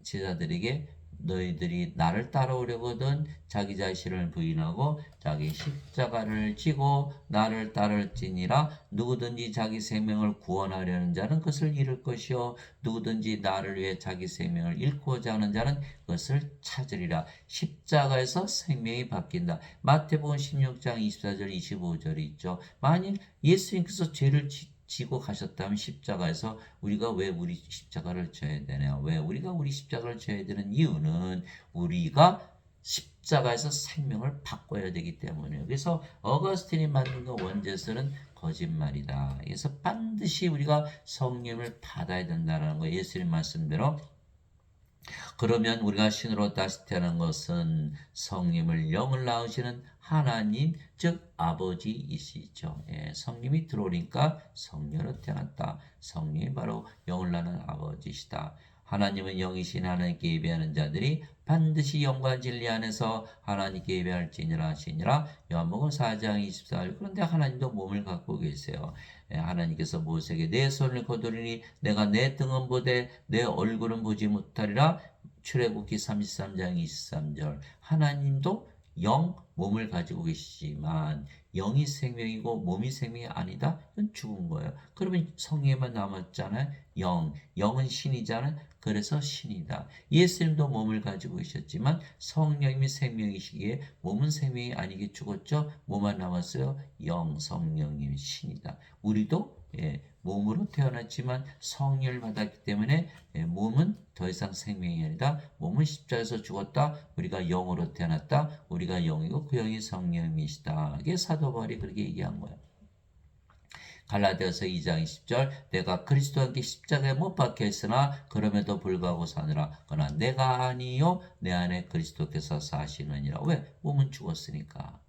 제자들에게 너희들이 나를 따라오려거든 자기 자신을 부인하고 자기 십자가를 지고 나를 따를지니라. 누구든지 자기 생명을 구원하려는 자는 그것을 잃을 것이요 누구든지 나를 위해 자기 생명을 잃고자 하는 자는 그것을 찾으리라. 십자가에서 생명이 바뀐다. 마태복음 16장 24절 25절이 있죠. 만일 예수님께서 죄를 지고 가셨다면 십자가에서 우리가 왜 우리 십자가를 져야 되냐? 왜 우리가 우리 십자가를 져야 되는 이유는 우리가 십자가에서 생명을 바꿔야 되기 때문이에요. 그래서 어거스틴이 만든 그 원죄설은 거짓말이다. 그래서 반드시 우리가 성령을 받아야 된다는 거예요. 예수님 말씀대로. 그러면 우리가 신으로 다시 태어난 것은 성령을 영을 낳으시는 하나님 즉 아버지이시죠. 예, 성령이 들어오니까 성령으로 태어났다. 성령이 바로 영을 낳는 아버지시다. 하나님은 영이신 하나님께 예배하는 자들이 반드시 영과 진리 안에서 하나님께 예배할지니라 하시니라. 요한복음 4장 24절. 그런데 하나님도 몸을 갖고 계세요. 하나님께서 모세에게 내 손을 거두리니 내가 내 등은 보되 내 얼굴은 보지 못하리라. 출애굽기 33장 23절. 하나님도 영 몸을 가지고 계시지만 영이 생명이고 몸이 생명이 아니다? 이건 죽은 거예요. 그러면 성령만 남았잖아요. 영은 신이잖아요. 그래서 신이다. 예수님도 몸을 가지고 계셨지만 성령님이 생명이시기에 몸은 생명이 아니게 죽었죠. 뭐만 남았어요? 성령님이 신이다. 우리도 몸으로 태어났지만 성령을 받았기 때문에 몸은 더 이상 생명이 아니다. 몸은 십자가에서 죽었다. 우리가 영으로 태어났다. 우리가 영이고 그 영이 성령이시다. 이게 사도 바울이 그렇게 얘기한 거예요. 갈라디아서 2장 20절. 내가 그리스도와 함께 십자가에 못 박혀 있으나 그럼에도 불구하고 사느라. 그러나 내가 아니요 내 안에 그리스도께서 사시느니라. 왜? 몸은 죽었으니까.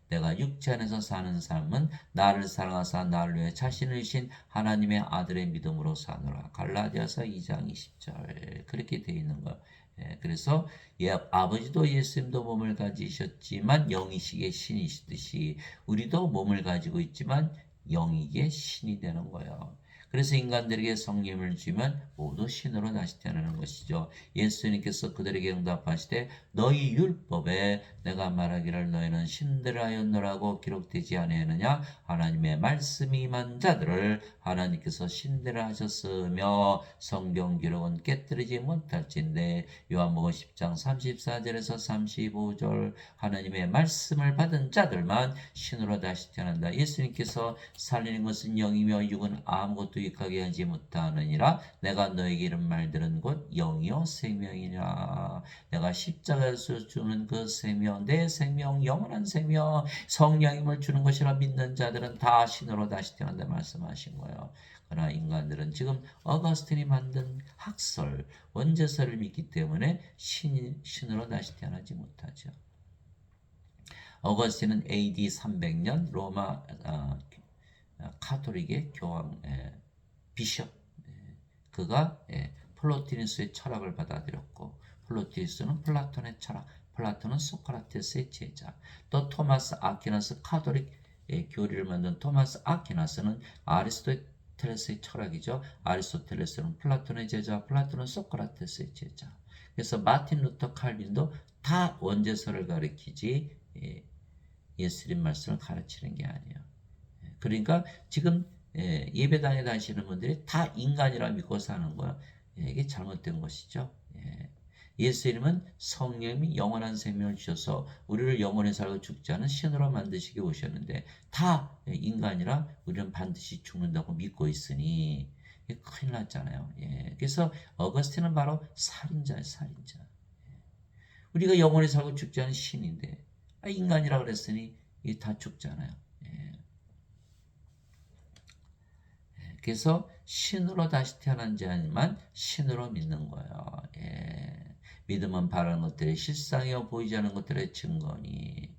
내가 육체 안에서 사는 삶은 나를 사랑하사 나를 위해 자신을 주신 하나님의 아들의 믿음으로 사노라. 갈라디아서 2장 20절. 그렇게 되어 있는 거예요. 그래서 아버지도 예수님도 몸을 가지셨지만 영이시기에 신이시듯이 우리도 몸을 가지고 있지만 영이기에 신이 되는 거예요. 그래서 인간들에게 성령을 주면 모두 신으로 다시 태어나는 것이죠. 예수님께서 그들에게 응답하시되 너희 율법에 내가 말하기를 너희는 신들을 하였노라고 기록되지 아니하느냐. 하나님의 말씀이 임한 자들을 하나님께서 신들을 하셨으며 성경 기록은 깨뜨리지 못할진대. 요한복음 10장 34절에서 35절. 하나님의 말씀을 받은 자들만 신으로 다시 태어난다. 예수님께서 살리는 것은 영이며 육은 아무것도 아무것도 유익하게 하지 못하느니라. 내가 너에게 이런 말들은 곧 영이요 생명이니라. 내가 십자가에서 주는 그 생명, 내 생명, 영원한 생명, 성령님을 주는 것이라 믿는 자들은 다 신으로 다시 태어난다 말씀하신 거예요. 그러나 인간들은 지금 어거스틴이 만든 학설, 원죄설을 믿기 때문에 신으로 다시 태어나지 못하죠. 어거스틴은 AD 300년 로마 카톨릭의 교황 비숍 그가 플로티누스의 철학을 받아들였고 플로티누스는 플라톤의 철학, 플라톤은 소크라테스의 제자, 또 토마스 아퀴나스 카톨릭 교리를 만든 토마스 아퀴나스는 아리스토텔레스의 철학이죠. 아리스토텔레스는 플라톤의 제자, 플라톤은 소크라테스의 제자. 그래서 마틴 루터 칼빈도 다 원죄설을 가리키지 예수님 말씀을 가르치는 게 아니에요. 그러니까 지금 예배당에 다니시는 분들이 다 인간이라 믿고 사는 거야. 이게 잘못된 것이죠. 예수님은 성령이 영원한 생명을 주셔서 우리를 영원히 살고 죽지 않은 신으로 만드시기 오셨는데 다 인간이라 우리는 반드시 죽는다고 믿고 있으니 큰일 났잖아요. 그래서 어거스틴은 바로 살인자예요. 살인자. 우리가 영원히 살고 죽지 않은 신인데 인간이라 그랬으니 다 죽잖아요. 그래서 신으로 다시 태어난 자만 신으로 믿는 거예요. 믿음은 바라는 것들의 실상이요 보이지 않는 것들의 증거니.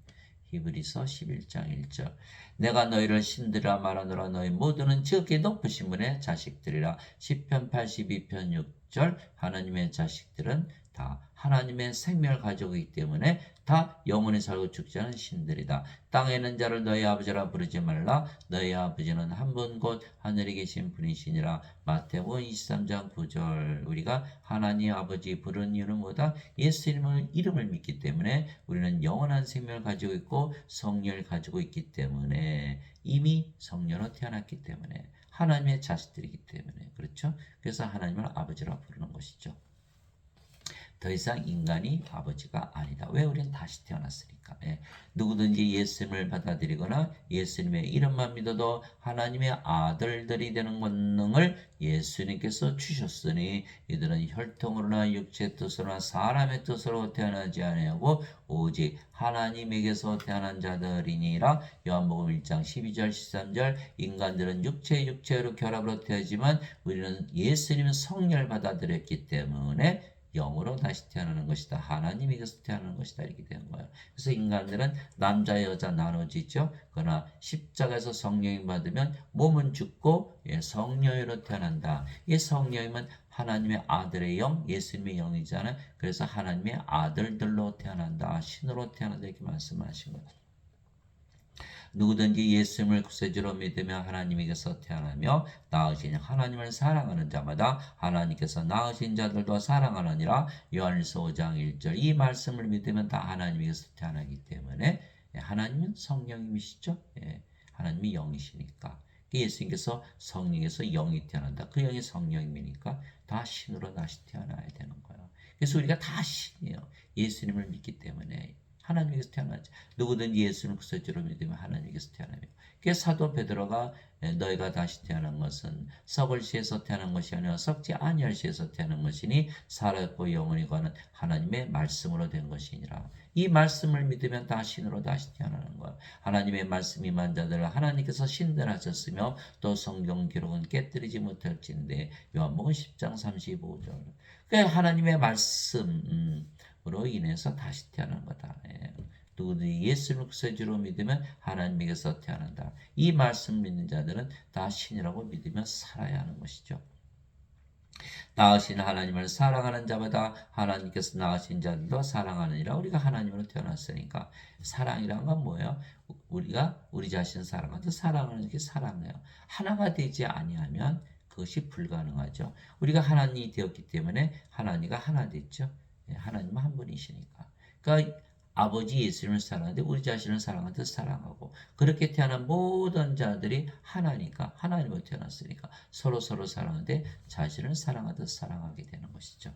히브리서 11장 1절. 내가 너희를 신들이라 말하노라. 너희 모두는 지극히 높으신 분의 자식들이라. 시편 82편 6절. 하나님의 자식들은 다 하나님의 생명을 가지고 있기 때문에 다 영원히 살고 죽지 않은 신들이다. 땅에 있는 자를 너희 아버지라 부르지 말라. 너희 아버지는 한 분 곧 하늘에 계신 분이시니라. 마태복음 23장 9절. 우리가 하나님 아버지 부르는 이유는 뭐다? 예수님의 이름을 믿기 때문에 우리는 영원한 생명을 가지고 있고 성령을 가지고 있기 때문에 이미 성령으로 태어났기 때문에 하나님의 자식들이기 때문에 그렇죠? 그래서 하나님을 아버지라 부르는 것이죠. 더 이상 인간이 아버지가 아니다. 왜? 우리는 다시 태어났으니까. 누구든지 예수님을 받아들이거나 예수님의 이름만 믿어도 하나님의 아들들이 되는 권능을 예수님께서 주셨으니 이들은 혈통으로나 육체의 뜻으로나 사람의 뜻으로 태어나지 아니하고 오직 하나님에게서 태어난 자들이니라. 요한복음 1장 12절 13절. 인간들은 육체로 결합으로 태어지만 우리는 예수님의 성령을 받아들였기 때문에 영으로 다시 태어나는 것이다. 하나님에게서 태어나는 것이다. 이렇게 된 거예요. 그래서 인간들은 남자 여자 나눠지죠. 그러나 십자가에서 성령이 받으면 몸은 죽고 성령으로 태어난다. 이 성령이면 하나님의 아들의 영, 예수님의 영이잖아요. 그래서 하나님의 아들들로 태어난다. 신으로 태어난다. 이렇게 말씀하신 거예요. 누구든지 예수님을 구세주로 믿으며 하나님에게서 태어나며 낳으신 하나님을 사랑하는 자마다 하나님께서 낳으신 자들도 사랑하느니라. 요한일서 5장 1절. 이 말씀을 믿으면 다 하나님에게서 태어나기 때문에 하나님은 성령님이시죠. 하나님이 영이시니까. 예수님께서 성령에서 영이 태어난다. 그 영이 성령님이니까 다 신으로 다시 태어나야 되는 거예요. 그래서 우리가 다 신이에요. 예수님을 믿기 때문에. 하나님께서 태어나지. 누구든지 예수를 구세주로 믿으면 하나님께서 태어나며. 그래서 사도 베드로가 너희가 다시 태어난 것은 썩을 시에서 태어난 것이 아니라 썩지 아니할 시에서 태어난 것이니 살아있고 영원히 가는 하나님의 말씀으로 된 것이니라. 이 말씀을 믿으면 다 신으로 다시 태어나는 거야. 하나님의 말씀이 임한 자들을 하나님께서 신들하셨으며 또 성경 기록은 깨뜨리지 못할진데 요한복음 10장 35절. 그러니까 하나님의 말씀으로 인해서 다시 태어난 거다. 누구든지 예수를 구세주로 믿으면 하나님에게서 태어난다. 이 말씀 믿는 자들은 다 신이라고 믿으며 살아야 하는 것이죠. 낳으신 하나님을 사랑하는 자마다 하나님께서 낳으신 자들도 사랑하느니라. 우리가 하나님으로 태어났으니까 사랑이란 건 뭐예요? 우리가 우리 자신 사랑하듯 사랑하는 게 사랑해요. 하나가 되지 아니하면 그것이 불가능하죠. 우리가 하나님이 되었기 때문에 하나님과 하나 됐죠. 하나님은 한 분이시니까. 그러니까 아버지 예수님을 사랑하는데 우리 자신을 사랑하듯 사랑하고 그렇게 태어난 모든 자들이 하나니까 하나님으로 태어났으니까 서로 사랑하는데 자신을 사랑하듯 사랑하게 되는 것이죠.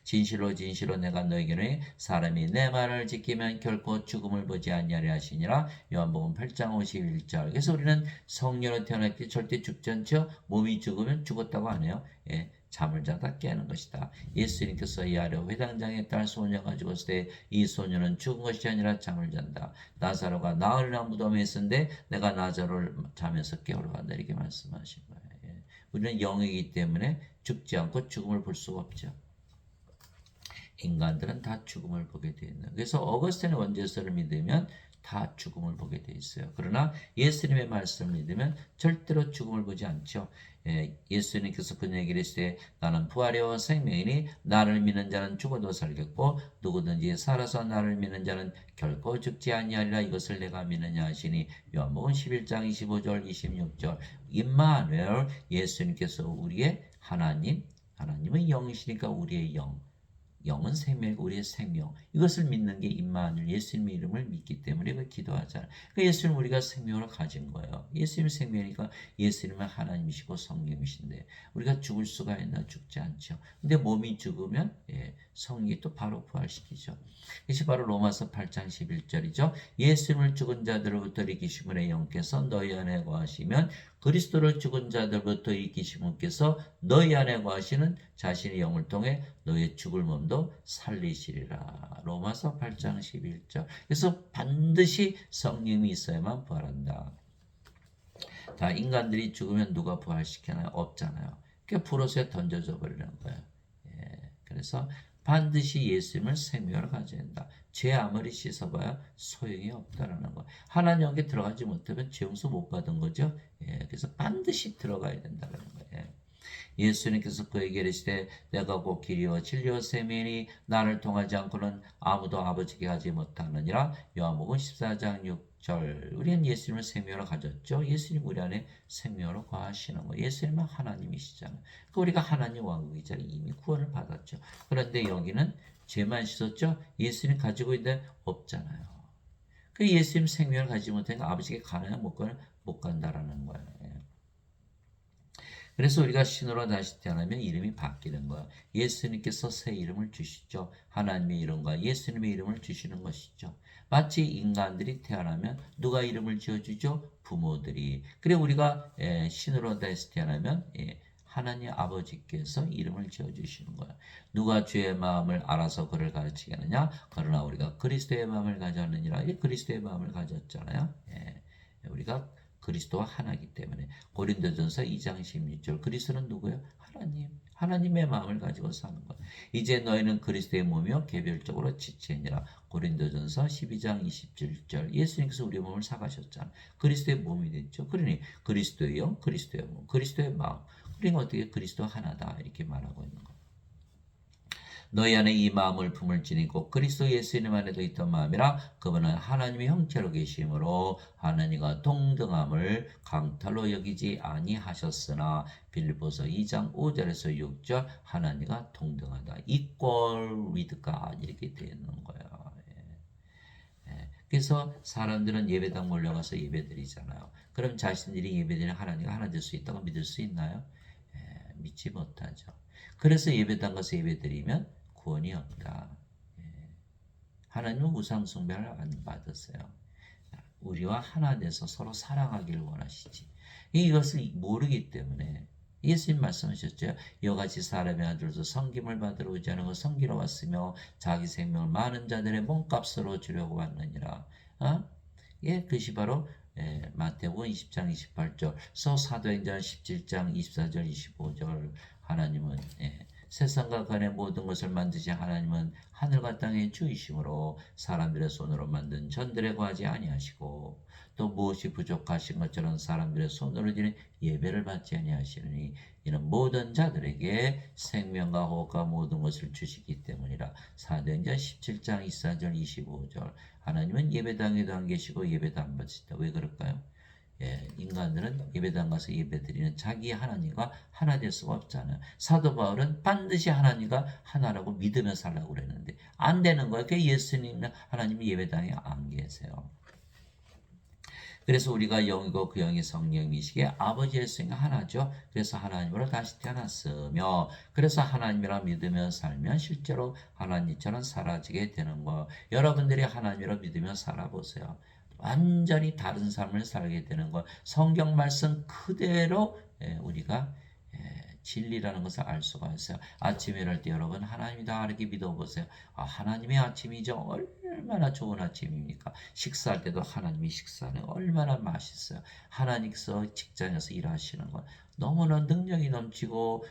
진실로 진실로 내가 너에게는 사람이 내 말을 지키면 결코 죽음을 보지 아니하리 하시니라. 요한복음 8장 51절. 그래서 우리는 성령으로 태어났기 절대 죽지 않죠. 몸이 죽으면 죽었다고 안 해요. 예, 잠을 자다 깨는 것이다. 예수님께서 이 아래 회당장의 딸 소녀가 죽었을 때 이 소녀는 죽은 것이 아니라 잠을 잔다. 나사로가 나흘이나 무덤에 있었는데 내가 나사로를 잠에서 깨우러 간다 이렇게 말씀하신 거예요. 예. 우리는 영이기 때문에 죽지 않고 죽음을 볼 수가 없죠. 인간들은 다 죽음을 보게 되어 있는. 그래서 어거스틴의 원죄서를 믿으면 다 죽음을 보게 되어 있어요. 그러나 예수님의 말씀을 믿으면 절대로 죽음을 보지 않죠. 예수님께서 그에게 이르시되 나는 부활이요 생명이니 나를 믿는 자는 죽어도 살겠고 누구든지 살아서 나를 믿는 자는 결코 죽지 아니하리라. 이것을 내가 믿느냐 하시니 요한복음 11장 25절 26절. 임마누엘, 예수님께서 우리의 하나님은 영이시니까 우리의 영은 생명이고 우리의 생명. 이것을 믿는 게 임마누엘 예수님의 이름을 믿기 때문에 그 기도하잖아요. 그 예수님 우리가 생명을 가진 거예요. 예수님 생명이니까 예수님은 하나님이시고 성령이신데 우리가 죽을 수가 있나? 죽지 않죠. 근데 몸이 죽으면 성령이 또 바로 부활시키죠. 이것이 바로 로마서 8장 11절이죠. 예수님을 죽은 자들로부터 일으키신 분의 영께서 너희 안에 거하시면 그리스도를 죽은 자들부터 일으키신 분께서 너희 안에 거하시는 자신의 영을 통해 너의 죽을 몸도 살리시리라. 로마서 8장 11절. 그래서 반드시 성령이 있어야만 부활한다. 다 인간들이 죽으면 누가 부활시키나요? 없잖아요. 그러니까 불옷에 던져져 버리는 거예요. 그래서 반드시 예수님을 생명으로 가져야 된다. 죄 아무리 씻어봐야 소용이 없다라는 거. 하나님께 들어가지 못하면 죄 용서 못 받은 거죠. 그래서 반드시 들어가야 된다는 거예요. 예수님께서 그에게 이르시되 내가 곧 길이요 진리요 생명이니 나를 통하지 않고는 아무도 아버지께 가지 못하느니라. 요한복음 14장 6절. 우리는 예수님을 생명으로 가졌죠. 예수님 우리 안에 생명으로 거하시는 거예요. 예수님은 하나님이시잖아요. 그러니까 우리가 하나님 왕국이잖아요. 이미 구원을 받았죠. 그런데 여기는 죄만 씻었죠. 예수님 가지고 있는데 없잖아요. 그 예수님 생명을 가지지 못하니까 아버지께 가느냐 못 간다라는 거예요. 그래서 우리가 신으로 다시 태어나면 이름이 바뀌는 거야. 예수님께서 새 이름을 주시죠. 하나님의 이름과 예수님의 이름을 주시는 것이죠. 마치 인간들이 태어나면 누가 이름을 지어주죠? 부모들이. 그래 우리가 신으로 다시 태어나면 하나님 아버지께서 이름을 지어주시는 거야. 누가 주의 마음을 알아서 그를 가르치겠느냐? 그러나 우리가 그리스도의 마음을 가졌느니라. 이 그리스도의 마음을 가졌잖아요. 우리가 그리스도와 하나이기 때문에. 고린도전서 2장 16절. 그리스도는 누구예요? 하나님의 마음을 가지고 사는 것. 이제 너희는 그리스도의 몸이요 개별적으로 지체니라. 고린도전서 12장 27절. 예수님께서 우리 몸을 사가셨잖아. 그리스도의 몸이 됐죠. 그러니 그리스도의 영, 그리스도의 몸, 그리스도의 마음. 그러니까 어떻게 그리스도 하나다 이렇게 말하고 있는 거예요. 너희 안에 이 마음을 품을지니 곧 그리스도 예수님 안에도 있던 마음이라. 그분은 하나님의 형체로 계심으로 하나님과 동등함을 강탈로 여기지 아니하셨으나. 빌립보서 2장 5절에서 6절. 하나님과 동등하다. equal with God 이렇게 되는 거예요. 그래서 사람들은 예배당 몰려가서 예배드리잖아요. 그럼 자신들이 예배드리는 하나님과 하나 될 수 있다고 믿을 수 있나요? 믿지 못하죠. 그래서 예배당 가서 예배드리면 구원이 없다. 하나님은 우상 숭배를 안 받으세요. 우리와 하나 돼서 서로 사랑하기를 원하시지. 이것을 모르기 때문에 예수님 말씀하셨죠. 이같이 사람의 아들도 섬김을 받으러 오지 않은 것 섬기러 왔으며 자기 생명을 많은 자들의 몸값으로 주려고 왔느니라. 그것이 바로 마태복음 20장 28절, 사도행전 17장 24절 25절. 하나님은 세상과 간의 모든 것을 만드신 하나님은 하늘과 땅의 주이심으로 사람들의 손으로 만든 전들에 거하지 아니하시고 또 무엇이 부족하신 것처럼 사람들의 손으로 지는 예배를 받지 아니하시느니 이는 모든 자들에게 생명과 호흡과 모든 것을 주시기 때문이라. 사도행전 17장 24절 25절. 하나님은 예배당에도 안 계시고 예배도 안 받으시다. 왜 그럴까요? 인간들은 예배당 가서 예배드리는 자기 하나님과 하나 될 수가 없잖아요. 사도 바울은 반드시 하나님과 하나라고 믿으며 살라고 그랬는데 안 되는 거예요. 그 예수님 하나님이 예배당에 안 계세요. 그래서 우리가 영이고 그 영이 성령이시기에 아버지 예수님과 하나죠. 그래서 하나님으로 다시 태어났으며 그래서 하나님이라 믿으며 살면 실제로 하나님처럼 사라지게 되는 거. 여러분들이 하나님으로 믿으며 살아보세요. 완전히 다른 삶을 살게 되는 거. 성경 말씀 그대로 우리가 진리라는 것을 알 수가 있어요. 아침에 일어날 때 여러분 하나님이다 이렇게 믿어보세요. 하나님의 아침이죠. 얼마나 좋은 아침입니까? 식사할 때도 하나님이 식사는 얼마나 맛있어요. 하나님께서 직장에서 일하시는 건 너무나 능력이 넘치고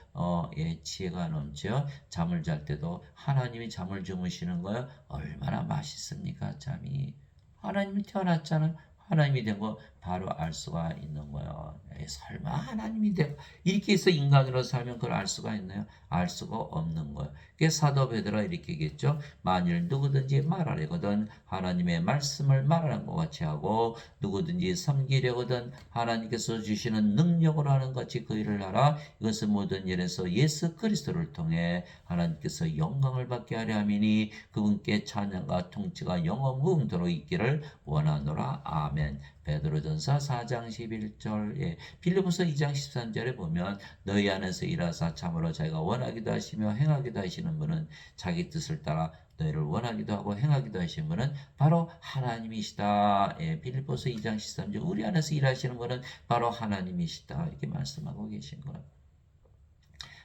지혜가 넘쳐. 잠을 잘 때도 하나님이 잠을 주무시는 거요. 얼마나 맛있습니까? 잠이. 하나님이 태어났잖아요. 하나님이 된 거 바로 알 수가 있는 거예요. 설마 하나님이 되고 이렇게 해서 인간으로 살면 그걸 알 수가 있나요? 알 수가 없는 거예요. 그게 사도 베드로가 이렇게 얘기했죠. 만일 누구든지 말하려거든 하나님의 말씀을 말하는 것 같이 하고 누구든지 섬기려거든 하나님께서 주시는 능력으로 하는 같이 그 일을 하라. 이것은 모든 일에서 예수 그리스도를 통해 하나님께서 영광을 받게 하려 함이니 그분께 찬양과 통치가 영원 무궁토록 있기를 원하노라. 아멘. 베드로전서 4장 11절, 빌립보서 2장 13절에 보면 너희 안에서 일하사 참으로 자기가 원하기도 하시며 행하기도 하시는 분은 자기 뜻을 따라 너희를 원하기도 하고 행하기도 하시는 분은 바로 하나님이시다. 빌립보서 2장 13절 우리 안에서 일하시는 분은 바로 하나님이시다. 이렇게 말씀하고 계신 거예요.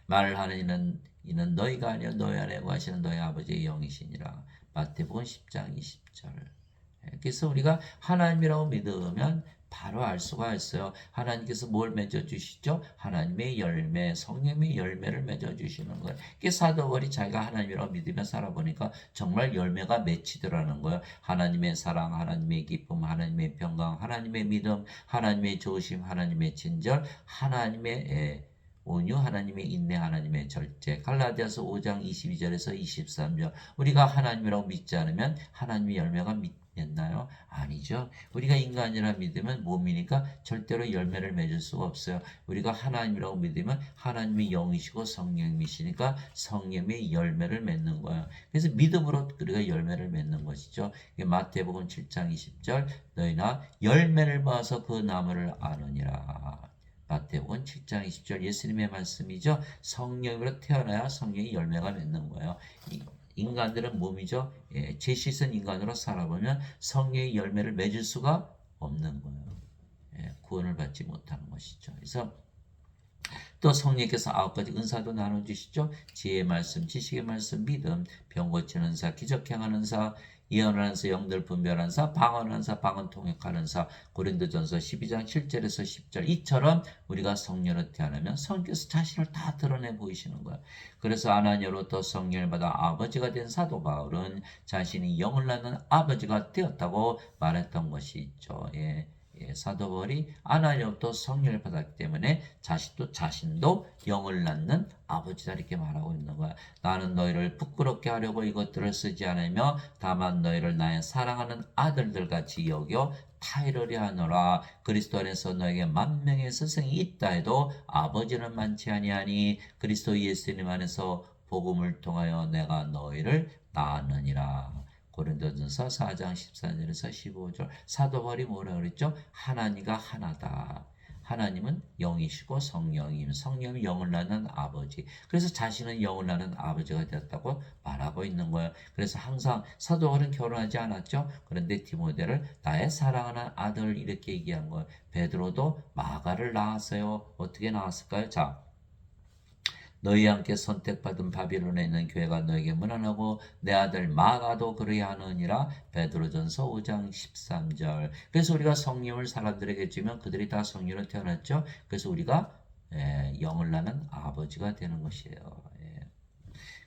말을 하는 이는 너희가 아니여 너희 안에 거하시는 너희 아버지의 영이시니라. 마태복음 10장 20절. 그래서 우리가 하나님이라고 믿으면 바로 알 수가 있어요. 하나님께서 뭘 맺어주시죠? 하나님의 열매, 성령의 열매를 맺어주시는 거예요. 그게 사도 바울이 자기가 하나님이라고 믿으며 살아보니까 정말 열매가 맺히더라는 거예요. 하나님의 사랑, 하나님의 기쁨, 하나님의 평강, 하나님의 믿음, 하나님의 조심, 하나님의 친절, 하나님의 온유, 하나님의 인내, 하나님의 절제. 갈라디아서 5장 22절에서 23절. 우리가 하나님이라고 믿지 않으면 하나님의 열매가 맺나요? 아니죠. 우리가 인간이라 믿으면 몸이니까 절대로 열매를 맺을 수가 없어요. 우리가 하나님이라고 믿으면 하나님의 영이시고 성령이시니까 성령의 열매를 맺는 거예요. 그래서 믿음으로 우리가 열매를 맺는 것이죠. 마태복음 7장 20절 너희나 열매를 봐서 그 나무를 아느니라. 마태복음 7장 20절 예수님의 말씀이죠. 성령으로 태어나야 성령이 열매가 맺는 거예요. 인간들은 몸이죠. 죄 씻은 인간으로 살아보면 성령의 열매를 맺을 수가 없는 거예요. 구원을 받지 못하는 것이죠. 그래서 또 성령께서 9가지 은사도 나눠주시죠. 지혜의 말씀, 지식의 말씀, 믿음, 병 고치는 은사, 기적 행하는 사, 예언하는 사, 영들 분별하는 사, 방언하는 사, 방언 통역하는 사. 고린도전서 12장 7절에서 10절. 이처럼 우리가 성령으로 태어나면 성령께서 자신을 다 드러내 보이시는 거예요. 그래서 아나니아로부터 성령을 받아 아버지가 된 사도 바울은 자신이 영을 낳는 아버지가 되었다고 말했던 것이 있죠. 사도 바울이 아나니아로부터 성령을 받았기 때문에 자신도 영을 낳는 아버지다 이렇게 말하고 있는 거야. 나는 너희를 부끄럽게 하려고 이것들을 쓰지 않으며 다만 너희를 나의 사랑하는 아들들 같이 여겨 타이르려 하노라. 그리스도 안에서 너에게 만명의 스승이 있다 해도 아버지는 많지 아니하니 그리스도 예수님 안에서 복음을 통하여 내가 너희를 낳았느니라. 고린도전서 4장 14절에서 15절. 사도 바울이 뭐라 그랬죠? 하나님과 하나다. 하나님은 영이시고 성령이 영을 낳는 아버지. 그래서 자신은 영을 낳는 아버지가 되었다고 말하고 있는 거예요. 그래서 항상 사도 바울은 결혼하지 않았죠. 그런데 디모데를 나의 사랑하는 아들 이렇게 얘기한 거예요. 베드로도 마가를 낳았어요. 어떻게 낳았을까요? 자, 너희와 함께 선택받은 바빌론에 있는 교회가 너에게 문안하고 내 아들 마가도 그리하느니라. 베드로전서 5장 13절. 그래서 우리가 성령을 사람들에게 주면 그들이 다 성령으로 태어났죠. 그래서 우리가 영을 낳는 아버지가 되는 것이에요.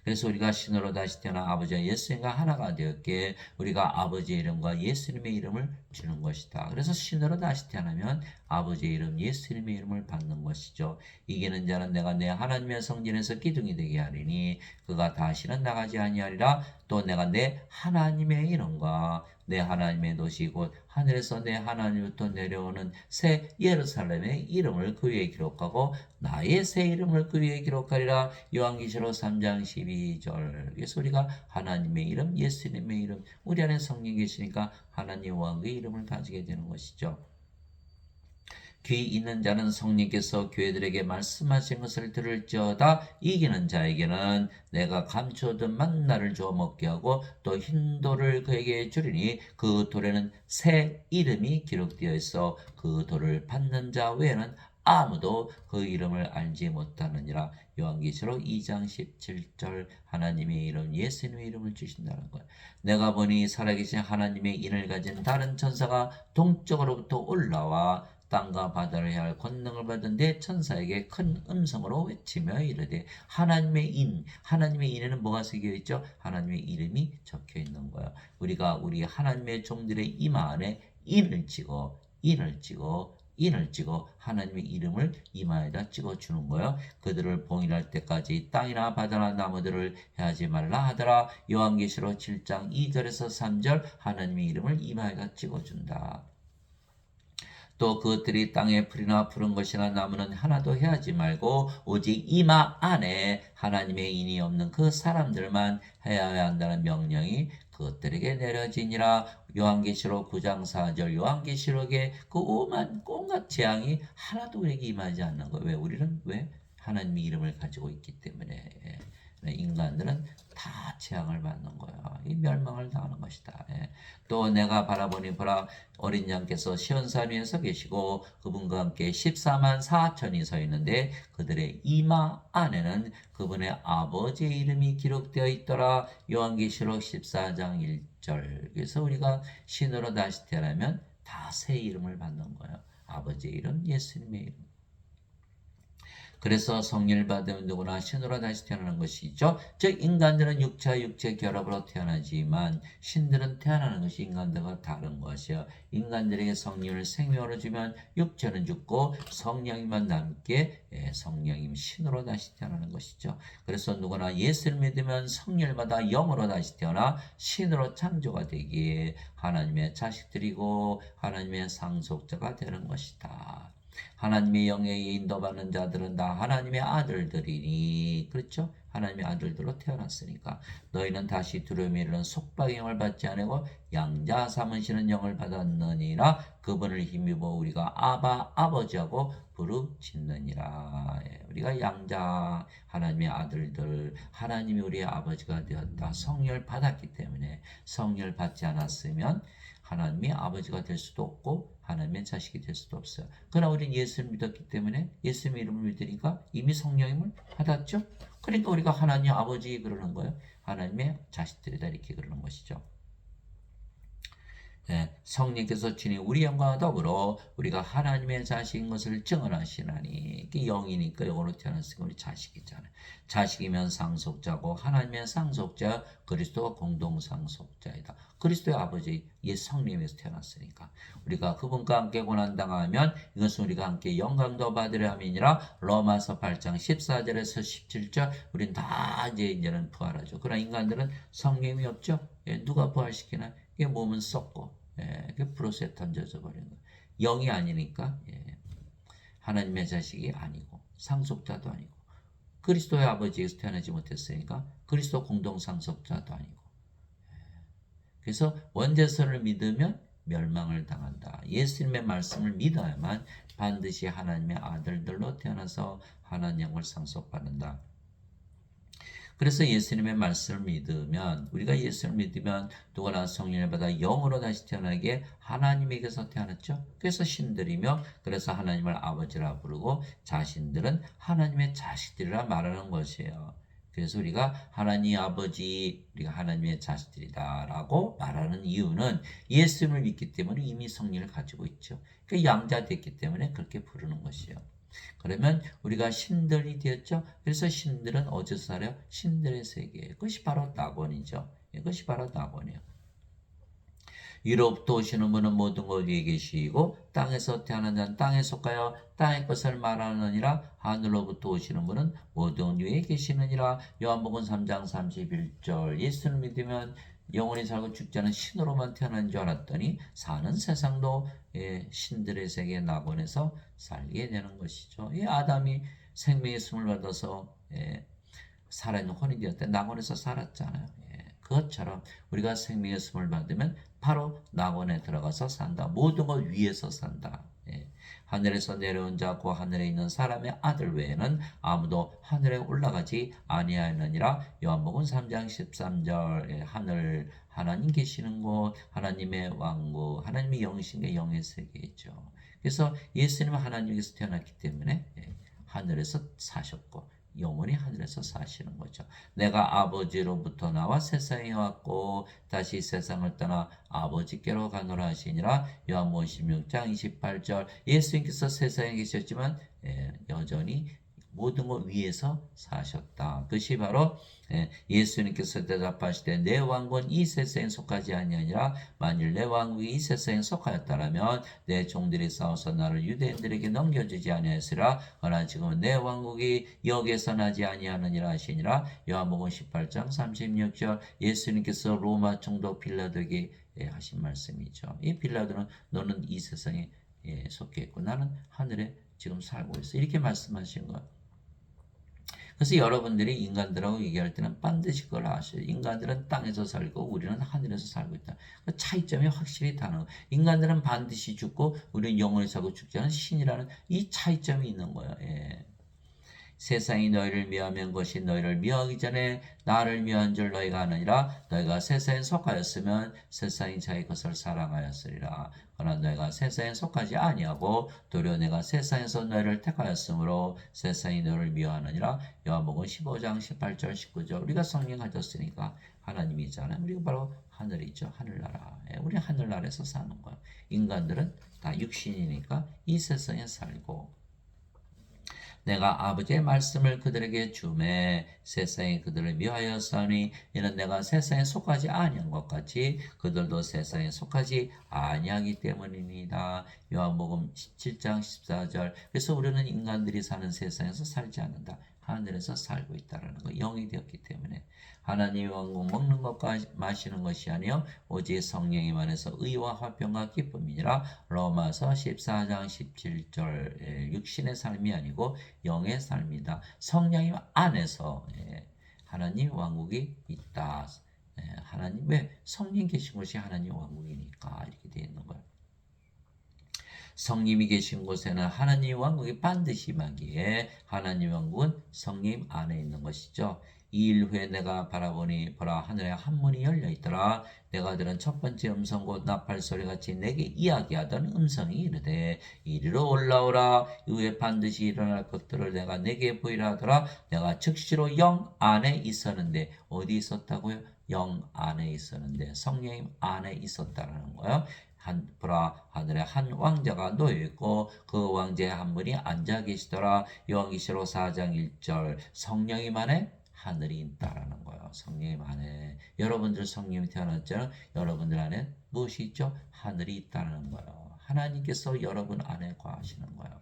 그래서 우리가 신으로 다시 태어나 아버지와 예수님과 하나가 되었기에 우리가 아버지의 이름과 예수님의 이름을 주는 것이다. 그래서 신으로 다시 태어나면 아버지의 이름, 예수님의 이름을 받는 것이죠. 이기는 자는 내가 내 하나님의 성전에서 기둥이 되게 하리니 그가 다시는 나가지 아니하리라. 또 내가 내 하나님의 이름과 내 하나님의 도시 곧 하늘에서 내 하나님부터 내려오는 새 예루살렘의 이름을 그 위에 기록하고 나의 새 이름을 그 위에 기록하리라. 요한계시록 3장 12절. 그래서 우리가 하나님의 이름, 예수님의 이름, 우리 안에 성령이 계시니까 하나님 왕의 이름을 가지게 되는 것이죠. 귀 있는 자는 성령께서 교회들에게 말씀하신 것을 들을지어다. 이기는 자에게는 내가 감춰둔 만나를 주어 먹게 하고 또 흰 돌을 그에게 주리니 그 돌에는 새 이름이 기록되어 있어 그 돌을 받는 자 외에는 아무도 그 이름을 알지 못하느니라. 요한계시록 2장 17절. 하나님의 이름, 예수님의 이름을 주신다는 거예요. 내가 보니 살아계신 하나님의 인을 가진 다른 천사가 동쪽으로부터 올라와 땅과 바다를 향할 권능을 받은 내 천사에게 큰 음성으로 외치며 이르되 하나님의 인에는 뭐가 새겨 있죠? 하나님의 이름이 적혀 있는 거예요. 우리가 우리 하나님의 종들의 이마 안에 인을 찍어 하나님의 이름을 이마에다 찍어주는 거예요. 그들을 봉인할 때까지 땅이나 바다나 나무들을 해하지 말라 하더라. 요한계시록 7장 2절에서 3절. 하나님의 이름을 이마에다 찍어준다. 또 그것들이 땅에 풀이나 푸른 것이나 나무는 하나도 해하지 말고 오직 이마 안에 하나님의 인이 없는 그 사람들만 해야 한다는 명령이 그것들에게 내려지니라. 요한계시록 9장 4절. 요한계시록의 그 온갖 재앙이 하나도 우리에게 임하지 않는 거예요. 왜? 우리는 왜? 하나님의 이름을 가지고 있기 때문에. 인간들은 다 재앙을 받는 거야. 이 멸망을 당하는 것이다. 또 내가 바라보니 보라 어린 양께서 시온산 위에 서 계시고 그분과 함께 14만 4천이 서 있는데 그들의 이마 안에는 그분의 아버지의 이름이 기록되어 있더라. 요한계시록 14장 1절. 그래서 우리가 신으로 다시 태어나면 다 새 이름을 받는 거예요. 아버지의 이름, 예수님의 이름. 그래서 성령을 받으면 누구나 신으로 다시 태어나는 것이죠. 즉 인간들은 육체 결합으로 태어나지만 신들은 태어나는 것이 인간들과 다른 것이요. 인간들에게 성령을 생명으로 주면 육체는 죽고 성령이만 남게 성령임 신으로 다시 태어나는 것이죠. 그래서 누구나 예수를 믿으면 성령을 받아 영으로 다시 태어나 신으로 창조가 되기에 하나님의 자식들이고 하나님의 상속자가 되는 것이다. 하나님의 영에 인도받는 자들은 다 하나님의 아들들이니 그렇죠? 하나님의 아들들로 태어났으니까 너희는 다시 두려움이 이르는 속박의 영을 받지 않고 양자 삼으시는 영을 받았느니라. 그분을 힘입어 우리가 아바 아버지하고 부르짖느니라. 우리가 양자 하나님의 아들들 하나님이 우리의 아버지가 되었다. 성령을 받았기 때문에 성령을 받지 않았으면 하나님의 아버지가 될 수도 없고 하나님의 자식이 될 수도 없어요. 그러나 우리는 예수를 믿었기 때문에 예수님의 이름을 믿으니까 이미 성령임을 받았죠. 그러니까 우리가 하나님 아버지 그러는 거예요. 하나님의 자식들이다 이렇게 그러는 것이죠. 성령께서 친히 우리 영광과 더불어 우리가 하나님의 자식인 것을 증언하시나니 영이니까 영으로 태어났으니까 우리 자식이잖아요. 자식이면 상속자고 하나님의 상속자 그리스도가 공동상속자이다. 그리스도의 아버지 예수 성령에서 태어났으니까 우리가 그분과 함께 고난당하면 이것은 우리가 함께 영광도 받으려 함이니라. 로마서 8장 14절에서 17절. 우린 다 이제는 부활하죠. 그러나 인간들은 성령이 없죠. 누가 부활시키나? 이게 몸은 썩고 불옷에 던져져 버리는 거예요. 영이 아니니까 하나님의 자식이 아니고 상속자도 아니고 그리스도의 아버지에서 태어나지 못했으니까 그리스도 공동상속자도 아니고 그래서 원죄선을 믿으면 멸망을 당한다. 예수님의 말씀을 믿어야만 반드시 하나님의 아들들로 태어나서 하나님 영을 상속받는다. 그래서 예수님의 말씀을 믿으면 우리가 예수를 믿으면 누구나 성령을 받아 영으로 다시 태어나게 하나님에게서 태어났죠. 그래서 신들이며 그래서 하나님을 아버지라 부르고 자신들은 하나님의 자식들이라 말하는 것이에요. 그래서 우리가 하나님 아버지 우리가 하나님의 자식들이다 라고 말하는 이유는 예수님을 믿기 때문에 이미 성령을 가지고 있죠. 그 양자 됐기 때문에 그렇게 부르는 것이에요. 그러면 우리가 신들이 되었죠. 그래서 신들은 어디서 살아요? 신들의 세계. 그것이 바로 낙원이죠. 그것이 바로 낙원이에요. 위로부터 오시는 분은 모든 것 위에 계시고 땅에서 태어난 자는 땅에 속하여 땅의 것을 말하느니라. 하늘로부터 오시는 분은 모든 위에 계시느니라. 요한복음 3장 31절. 예수를 믿으면 영원히 살고 죽지 않은 신으로만 태어난 줄 알았더니 사는 세상도 신들의 세계 낙원에서 살게 되는 것이죠. 아담이 생명의 숨을 받아서 살아있는 혼이 되었대. 낙원에서 살았잖아요. 그것처럼 우리가 생명의 숨을 받으면 바로 낙원에 들어가서 산다. 모든 것 위에서 산다. 하늘에서 내려온 자 곧 하늘에 있는 사람의 아들 외에는 아무도 하늘에 올라가지 아니하느니라. 요한복음 3장 13절. 하늘 하나님 계시는 곳, 하나님의 왕국, 하나님의 영이신 게 영의 세계이죠. 그래서 예수님은 하나님께서 태어났기 때문에 하늘에서 사셨고 영원히 하늘에서 사시는 거죠. 내가 아버지로부터 나와 세상에 왔고 다시 세상을 떠나 아버지께로 가노라 하시니라. 요한복음 16장 28절. 예수님께서 세상에 계셨지만 여전히 모든 것 위에서 사셨다. 그것이 바로 예수님께서 대답하시되 내 왕국은 이 세상에 속하지 아니하니라. 만일 내 왕국이 이 세상에 속하였다면 내 종들이 싸워서 나를 유대인들에게 넘겨주지 아니하였으라. 그러나 지금은 내 왕국이 여기에서 나지 아니하느니라 하시니라. 요한복음 18장 36절. 예수님께서 로마 총독 빌라도에게 하신 말씀이죠. 이 빌라도는 너는 이 세상에 속해 있고 나는 하늘에 지금 살고 있어. 이렇게 말씀하신 거예요. 그래서 여러분들이 인간들하고 얘기할 때는 반드시 그걸 아셔요. 인간들은 땅에서 살고 우리는 하늘에서 살고 있다. 그 차이점이 확실히 다른 거예요. 인간들은 반드시 죽고 우리는 영원히 살고 죽지 않은 신이라는 이 차이점이 있는 거예요. 세상이 너희를 미워하면 것이 너희를 미워하기 전에 나를 미워한 줄 너희가 아느니라. 너희가 세상에 속하였으면 세상이 자기 것을 사랑하였으리라. 그러나 너희가 세상에 속하지 아니하고 도리어 내가 세상에서 너희를 택하였으므로 세상이 너희를 미워하느니라. 요한복음 15장 18절 19절. 우리가 성령 가졌으니까 하나님이잖아요. 우리가 바로 하늘이죠. 하늘나라. 우리 하늘나라에서 사는 거예요. 인간들은 다 육신이니까 이 세상에 살고 내가 아버지의 말씀을 그들에게 주매 세상이 그들을 미워하였으니 이는 내가 세상에 속하지 아니한 것 같이 그들도 세상에 속하지 아니하기 때문입니다. 요한복음 17장 14절. 그래서 우리는 인간들이 사는 세상에서 살지 않는다. 하늘에서 살고 있다는 거. 영이 되었기 때문에 하나님의 왕국 먹는 것과 마시는 것이 아니요 오직 성령님 안에서 의와 화평과 기쁨이니라. 로마서 14장 17절. 육신의 삶이 아니고 영의 삶이다. 성령님 안에서 하나님 왕국이 있다. 하나님의 성령 계신 곳이 하나님 왕국이니까 이렇게 되어 있는 거예요. 성님이 계신 곳에는 하나님 왕국이 반드시 임하기에 하나님 왕국은 성님 안에 있는 것이죠. 2일 후에 내가 바라보니 보라 하늘에 한 문이 열려 있더라. 내가 들은 첫 번째 음성 곧 나팔 소리같이 내게 이야기하던 음성이 이르되 이리로 올라오라. 이후에 반드시 일어날 것들을 내가 내게 보이라 하더라. 내가 즉시로 영 안에 있었는데 어디 있었다고요? 영 안에 있었는데 성령님 안에 있었다라는 거예요. 보라 하늘에 한 왕자가 놓여있고 그 왕자의 한 분이 앉아 계시더라. 요한계시록 4장 1절. 성령님 안에 하늘이 있다라는 거예요. 성령님 안에 여러분들 성령이 태어났잖아요. 여러분들 안에 무엇이 있죠? 하늘이 있다는 거예요. 하나님께서 여러분 안에 거하시는 거예요.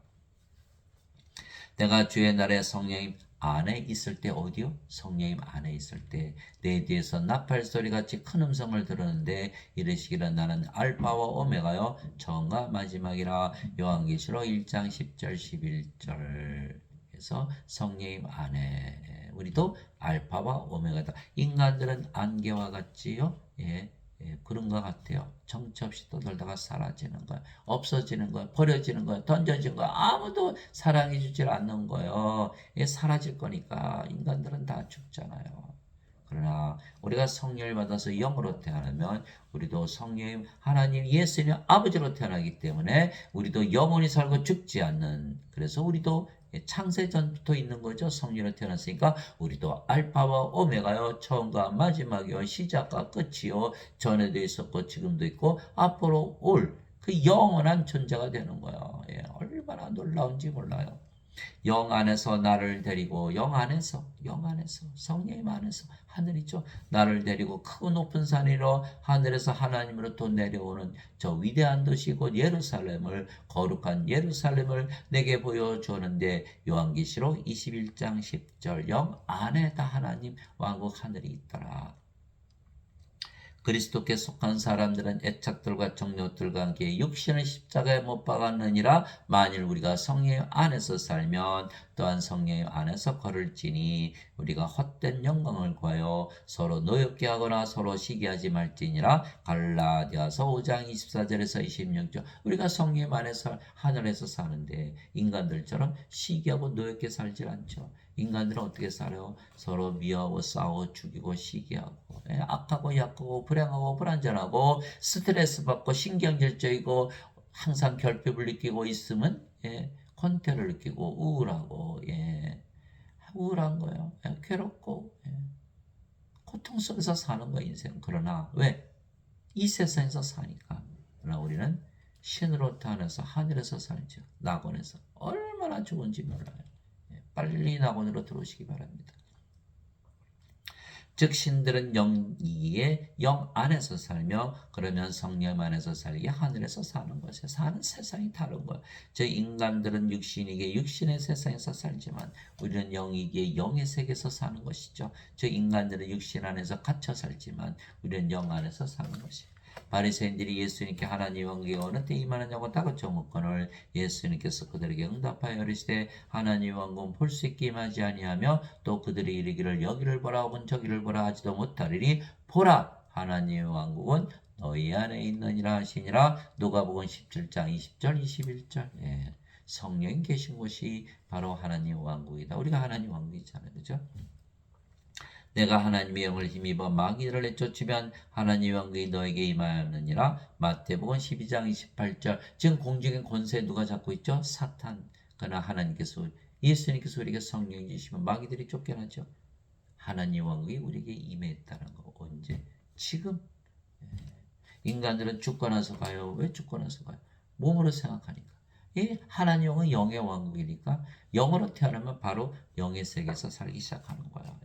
내가 주의 날에 성령님 안에 있을 때 어디요? 성령님 안에 있을 때 내 뒤에서 나팔 소리같이 큰 음성을 들었는데 이르시기를 나는 알파와 오메가요 처음과 마지막이라. 요한계시록 1장 10절 11절. 그래서 성령님 안에 우리도 알파와 오메가다. 인간들은 안개와 같지요. 그런 것 같아요. 정처 없이 떠돌다가 사라지는 거야. 없어지는 거야. 버려지는 거야. 던져진 거야. 아무도 사랑해 주질 않는 거예요. 사라질 거니까 인간들은 다 죽잖아요. 그러나 우리가 성령을 받아서 영으로 태어나면 우리도 성령 하나님 예수님 아버지로 태어나기 때문에 우리도 영원히 살고 죽지 않는, 그래서 우리도 창세전부터 있는 거죠. 성령으로 태어났으니까 우리도 알파와 오메가요 처음과 마지막이요 시작과 끝이요 전에도 있었고 지금도 있고 앞으로 올 그 영원한 존재가 되는 거예요. 얼마나 놀라운지 몰라요. 영 안에서 나를 데리고 영 안에서 성령 안에서 하늘이죠. 나를 데리고 크고 높은 산 위로 하늘에서 하나님으로부터 내려오는 저 위대한 도시 곧 예루살렘을 거룩한 예루살렘을 내게 보여주는데 요한계시록 21장 10절 영 안에 다 하나님 왕국 하늘이 있더라. 그리스도께 속한 사람들은 애착들과 정욕들과 함께 육신의 십자가에 못 박았느니라. 만일 우리가 성령 안에서 살면 또한 성령 안에서 걸을지니 우리가 헛된 영광을 구하여 서로 노엽게 하거나 서로 시기하지 말지니라. 갈라디아서 5장 24절에서 26절 우리가 성령 안에서 하늘에서 사는데 인간들처럼 시기하고 노엽게 살질 않죠. 인간들은 어떻게 살아요? 서로 미워하고 싸우고 죽이고 시기하고 악하고 약하고 불행하고 불안전하고 스트레스 받고 신경질적이고 항상 결핍을 느끼고 있으면 권태를 느끼고 우울하고 우울한 거예요. 괴롭고 고통 속에서 사는 거예요 인생. 그러나 왜? 이 세상에서 사니까. 그러나 우리는 신으로 태어나서 하늘에서 살죠. 낙원에서. 얼마나 좋은지 몰라요. 빨리 낙원으로 들어오시기 바랍니다. 즉 신들은 영이기에 영 안에서 살며 그러면 성령 안에서 살기에 하늘에서 사는 것이에요. 사는 세상이 다른 거예요. 저 인간들은 육신이기에 육신의 세상에서 살지만 우리는 영이기에 영의 세계에서 사는 것이죠. 저 인간들은 육신 안에서 갇혀 살지만 우리는 영 안에서 사는 것이에요. 바리새인들이 예수님께 하나님 왕국에 어느 때 임하느냐고 다그쳐 묻거늘 예수님께서 그들에게 응답하여 이르시되 하나님 왕국은 볼 수 있게 임하지 아니하며 또 그들이 이르기를 여기를 보라 혹은 저기를 보라 하지도 못하리니 보라 하나님 왕국은 너희 안에 있느니라 하시니라. 누가복음 17장 20절 21절 성령이 계신 곳이 바로 하나님 왕국이다. 우리가 하나님 왕국이잖아요. 그죠? 내가 하나님의 영을 힘입어 마귀를 내쫓으면 하나님의 왕국이 너에게 임하였느니라. 마태복음 12장 28절 지금 공중의 권세 누가 잡고 있죠? 사탄. 그러나 하나님께서 예수님께서 우리에게 성령 주시면 마귀들이 쫓겨나죠. 하나님 왕국이 우리에게 임했다는 거. 언제? 지금. 인간들은 죽고 나서 가요. 왜 죽고 나서 가요? 몸으로 생각하니까. 이 하나님 왕은 영의 왕국이니까 영으로 태어나면 바로 영의 세계에서 살기 시작하는 거예요.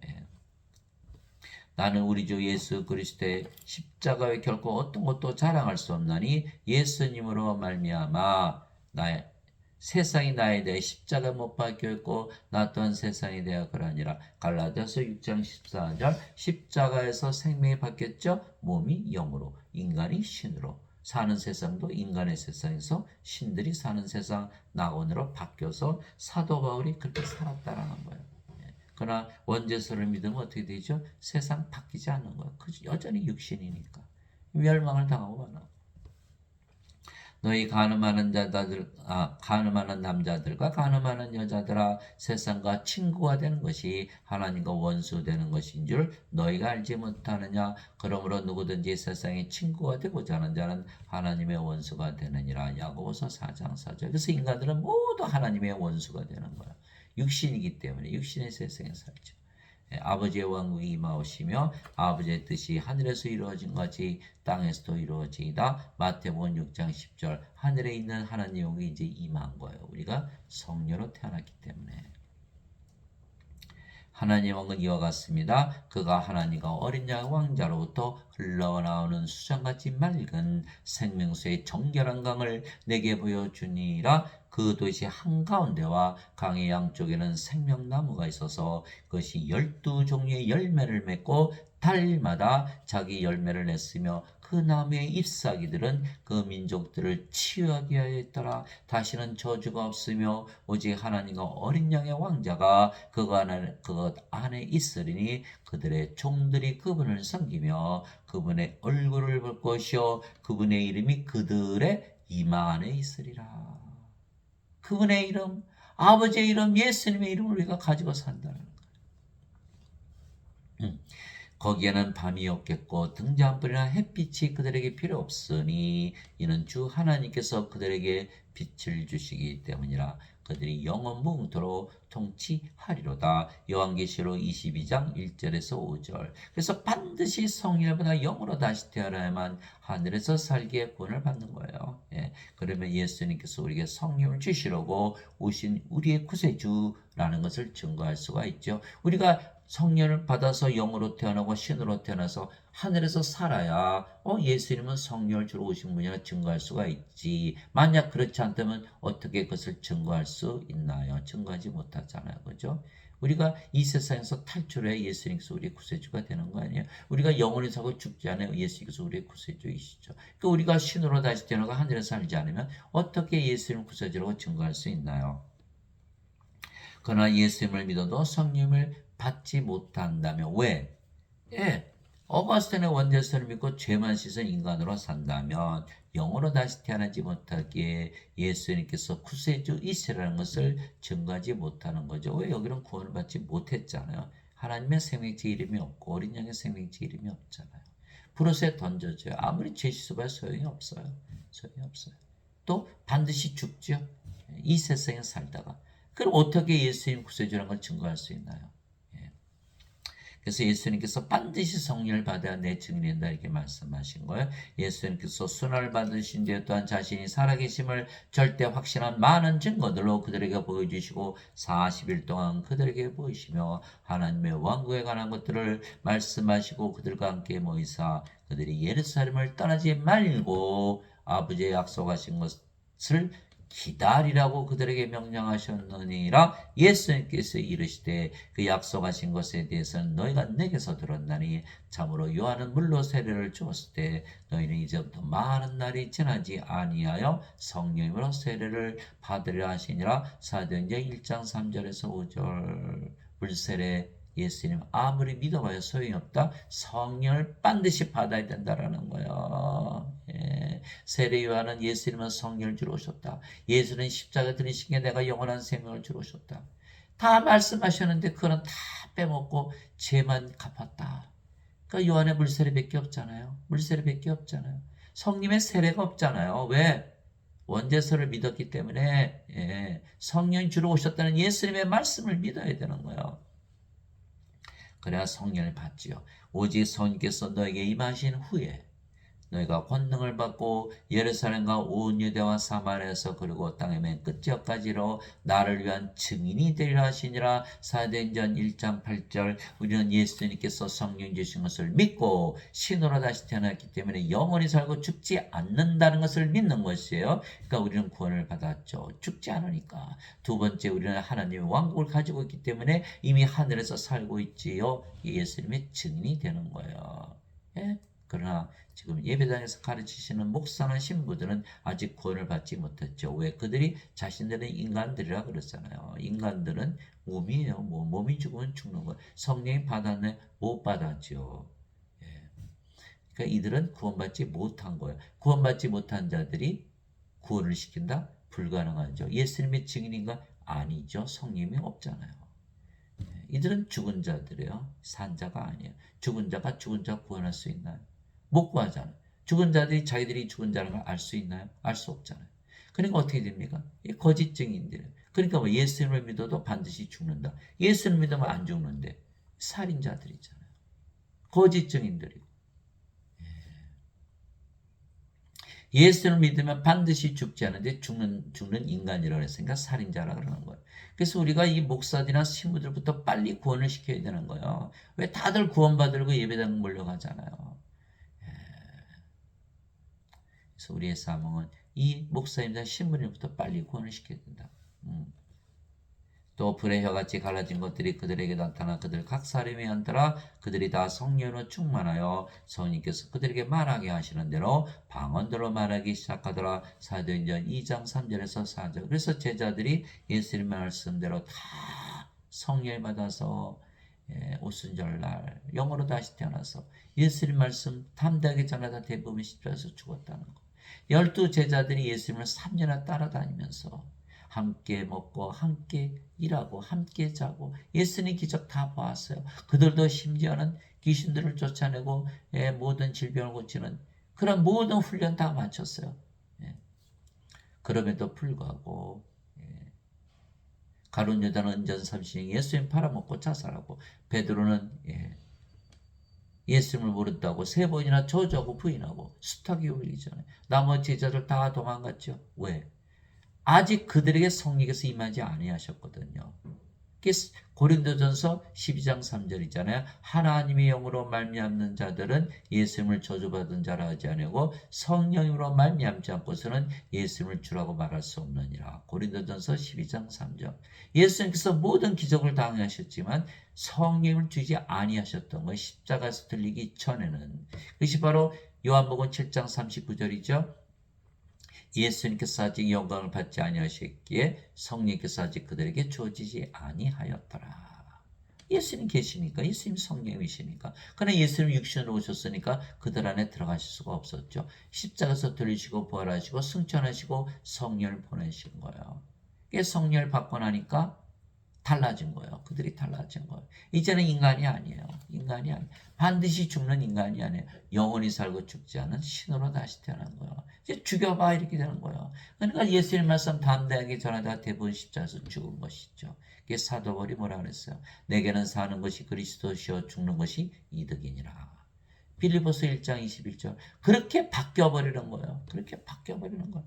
나는 우리 주 예수 그리스도의 십자가 외 결코 어떤 것도 자랑할 수 없나니 예수님으로 말미암아 나의 세상이 나에 대해 십자가 못 박혔고 나 또한 세상에 대하여 그러니라. 갈라디아서 6장 14절 십자가에서 생명이 바뀌었죠. 몸이 영으로 인간이 신으로 사는 세상도 인간의 세상에서 신들이 사는 세상 낙원으로 바뀌어서 사도 바울이 그렇게 살았다라는 거예요. 그러나 원죄서를 믿으면 어떻게 되죠? 세상 바뀌지 않는 거야. 여전히 육신이니까. 멸망을 당하고 마나. 너희 가늠하는 가늠하는 남자들과 가늠하는 여자들아 세상과 친구가 되는 것이 하나님과 원수 되는 것인 줄 너희가 알지 못하느냐. 그러므로 누구든지 세상의 친구가 되고자 하는 자는 하나님의 원수가 되느니라. 야고보서 4장 4절. 그래서 인간들은 모두 하나님의 원수가 되는 거야. 육신이기 때문에 육신의 세상에 살죠. 아버지의 왕국이 임하오시며 아버지의 뜻이 하늘에서 이루어진 것이 땅에서도 이루어지이다. 마태복음 6장 10절 하늘에 있는 하나님의 왕국이 이제 임한 거예요. 우리가 성녀로 태어났기 때문에. 하나님의 왕은 이와 같습니다. 그가 하나님과 어린 양 왕자로부터 흘러나오는 수정같이 맑은 생명수의 정결한 강을 내게 보여주니라. 그 도시 한가운데와 강의 양쪽에는 생명나무가 있어서 그것이 12종류의 열매를 맺고 달마다 자기 열매를 냈으며 그 나무의 잎사귀들은 그 민족들을 치유하게 하여 있더라. 다시는 저주가 없으며 오직 하나님과 어린 양의 왕자가 그것 안에 있으리니 그들의 종들이 그분을 섬기며 그분의 얼굴을 볼 것이요 그분의 이름이 그들의 이마 안에 있으리라. 그분의 이름, 아버지의 이름, 예수님의 이름을 우리가 가지고 산다는 거예요. 거기에는 밤이 없겠고 등잔불이나 햇빛이 그들에게 필요 없으니 이는 주 하나님께서 그들에게 빛을 주시기 때문이라. 그들이 영원 무궁토록 통치하리로다. 요한계시록 22장 1절에서 5절. 그래서 반드시 성령보다 영으로 다시 태어나야만 하늘에서 살기의 구원을 받는 거예요. 예. 그러면 예수님께서 우리에게 성령을 주시려고 오신 우리의 구세주라는 것을 증거할 수가 있죠. 우리가 성령을 받아서 영으로 태어나고 신으로 태어나서 하늘에서 살아야 예수님은 성령을 주러 오신 분이라 증거할 수가 있지. 만약 그렇지 않다면 어떻게 그것을 증거할 수 있나요? 증거하지 못하잖아요. 그죠? 우리가 이 세상에서 탈출해야 예수님께서 우리의 구세주가 되는 거 아니에요? 우리가 영원히 살고 죽지 않아요. 예수님께서 우리의 구세주이시죠. 그러니까 우리가 신으로 다시 태어나고 하늘에서 살지 않으면 어떻게 예수님 구세주라고 증거할 수 있나요? 그러나 예수님을 믿어도 성령을 받지 못한다면 왜? 예. 어거스틴의 원죄서를 믿고 죄만 씻은 인간으로 산다면 영으로 다시 태어나지 못하기에 예수님께서 구세주이시라는 것을 증거하지 못하는 거죠. 왜? 여기는 구원을 받지 못했잖아요. 하나님의 생명체 이름이 없고 어린 양의 생명체 이름이 없잖아요. 브로스에 던져져요. 아무리 죄 씻어봐야 소용이 없어요. 소용이 없어요. 또 반드시 죽죠. 이 세상에 살다가. 그럼 어떻게 예수님 구세주라는 걸 증거할 수 있나요? 그래서 예수님께서 반드시 성령을 받아야 내 증인이 된다 이렇게 말씀하신 거예요. 예수님께서 순환을 받으신 뒤에 또한 자신이 살아계심을 절대 확신한 많은 증거들로 그들에게 보여주시고 40일 동안 그들에게 보이시며 하나님의 왕국에 관한 것들을 말씀하시고 그들과 함께 모이사 그들이 예루살렘을 떠나지 말고 아버지의 약속하신 것을 기다리라고 그들에게 명령하셨느니라. 예수님께서 이르시되 그 약속하신 것에 대해서는 너희가 내게서 들었나니 참으로 요한은 물로 세례를 주었을 때 너희는 이제부터 많은 날이 지나지 아니하여 성령으로 세례를 받으려 하시니라. 사도행전 1장 3절에서 5절. 물세례 예수님 아무리 믿어봐야 소용이 없다. 성령을 반드시 받아야 된다라는 거예요. 예. 세례 요한은 예수님은 성령을 주러 오셨다. 예수는 십자가 들이신 게 내가 영원한 생명을 주러 오셨다. 다 말씀하셨는데 그거는 다 빼먹고 죄만 갚았다. 그러니까 요한의 물세례밖에 없잖아요. 물세례밖에 없잖아요. 성님의 세례가 없잖아요. 왜? 원죄서를 믿었기 때문에 성령이 주러 오셨다는 예수님의 말씀을 믿어야 되는 거예요. 그래야 성령을 받지요. 오직 성령께서 너에게 임하신 후에 너희가 권능을 받고 예루살렘과 온 유대와 사마리아에서 그리고 땅의 맨 끝지역까지로 나를 위한 증인이 되리라 하시니라. 사도행전 1장 8절. 우리는 예수님께서 성령 주신 것을 믿고 신으로 다시 태어났기 때문에 영원히 살고 죽지 않는다는 것을 믿는 것이에요. 그러니까 우리는 구원을 받았죠. 죽지 않으니까. 두 번째, 우리는 하나님의 왕국을 가지고 있기 때문에 이미 하늘에서 살고 있지요. 예수님의 증인이 되는 거예요. 예? 그러나 지금 예배당에서 가르치시는 목사나 신부들은 아직 구원을 받지 못했죠. 왜? 그들이 자신들은 인간들이라 그랬잖아요. 인간들은 몸이에요. 몸이 죽으면 죽는 거예요. 성령이 받았네? 못 받았죠. 예. 그러니까 이들은 구원받지 못한 거예요. 구원받지 못한 자들이 구원을 시킨다? 불가능하죠. 예수님의 증인인가? 아니죠. 성령이 없잖아요. 예. 이들은 죽은 자들이에요. 산 자가 아니에요. 죽은 자가 죽은 자 구원할 수 있나요? 못 구하잖아요. 죽은 자들이 자기들이 죽은 자라는 걸 알 수 있나요? 알 수 없잖아요. 그러니까 어떻게 됩니까? 거짓 증인들이에요. 그러니까 뭐 예수님을 믿어도 반드시 죽는다. 예수님을 믿으면 안 죽는데 살인자들이잖아요. 거짓 증인들이고. 예수를 믿으면 반드시 죽지 않는데 죽는 인간이라고 했으니까 살인자라 그러는 거예요. 그래서 우리가 이 목사들이나 신부들부터 빨리 구원을 시켜야 되는 거예요. 왜 다들 구원받으려고 예배당 몰려가잖아요. 그래서 우리의 사명은 이 목사님들 신부님부터 빨리 구원을 시켜야 된다. 또 불의 혀같이 갈라진 것들이 그들에게 나타나 그들 각 사람이 한더라. 그들이 다 성령으로 충만하여 성령께서 그들에게 말하게 하시는 대로 방언들로 말하기 시작하더라. 사도행전 2장 3절에서 4절. 그래서 제자들이 예수님 말씀대로 다 성령을 받아서 오순절날 영으로 다시 태어나서 예수님 말씀 담대하게 전하다 대부분 십자가에서 죽었다는 거. 12 제자들이 예수님을 3년이나 따라다니면서 함께 먹고 함께 일하고 함께 자고 예수님 기적 다 보았어요. 그들도 심지어는 귀신들을 쫓아내고 모든 질병을 고치는 그런 모든 훈련 다 마쳤어요. 예. 그럼에도 불구하고 가룟 유다는 은전 30년 예수님 팔아먹고 자살하고 베드로는 예수님을 모른다고 3번이나 저주하고 부인하고 수탁이 올리잖아요. 나머지 제자들 다 도망갔죠. 왜? 아직 그들에게 성령께서 임하지 아니하셨거든요. 고린도전서 12장 3절이잖아요. 하나님의 영으로 말미암는 자들은 예수님을 저주받은 자라 하지 아니하고 성령으로 말미암지 않고서는 예수님을 주라고 말할 수 없느니라. 고린도전서 12장 3절. 예수님께서 모든 기적을 당하셨지만 성령을 주지 아니하셨던 것 십자가에서 들리기 전에는 그것이 바로 요한복음 7장 39절이죠. 예수님께서 아직 영광을 받지 아니하셨기에 성령께서 아직 그들에게 주어지지 아니하였더라. 예수님 계시니까 예수님 성령이시니까 그러나 예수님 육신으로 오셨으니까 그들 안에 들어가실 수가 없었죠. 십자가에서 들리시고 부활하시고 승천하시고 성령을 보내신 거예요. 성령을 받고 나니까 달라진 거예요. 그들이 달라진 거예요. 이제는 인간이 아니에요. 인간이 아니에요. 반드시 죽는 인간이 아니에요. 영원히 살고 죽지 않은 신으로 다시 태어난 거예요. 이제 죽여봐 이렇게 되는 거예요. 그러니까 예수님 말씀 담대하게 전하다가 대부분 십자가에서 죽은 것이죠. 그게 사도 바울이 뭐라 그랬어요? 내게는 사는 것이 그리스도시요 죽는 것이 이득이니라. 빌립보서 1장 21절. 그렇게 바뀌어버리는 거예요. 그렇게 바뀌어버리는 거예요.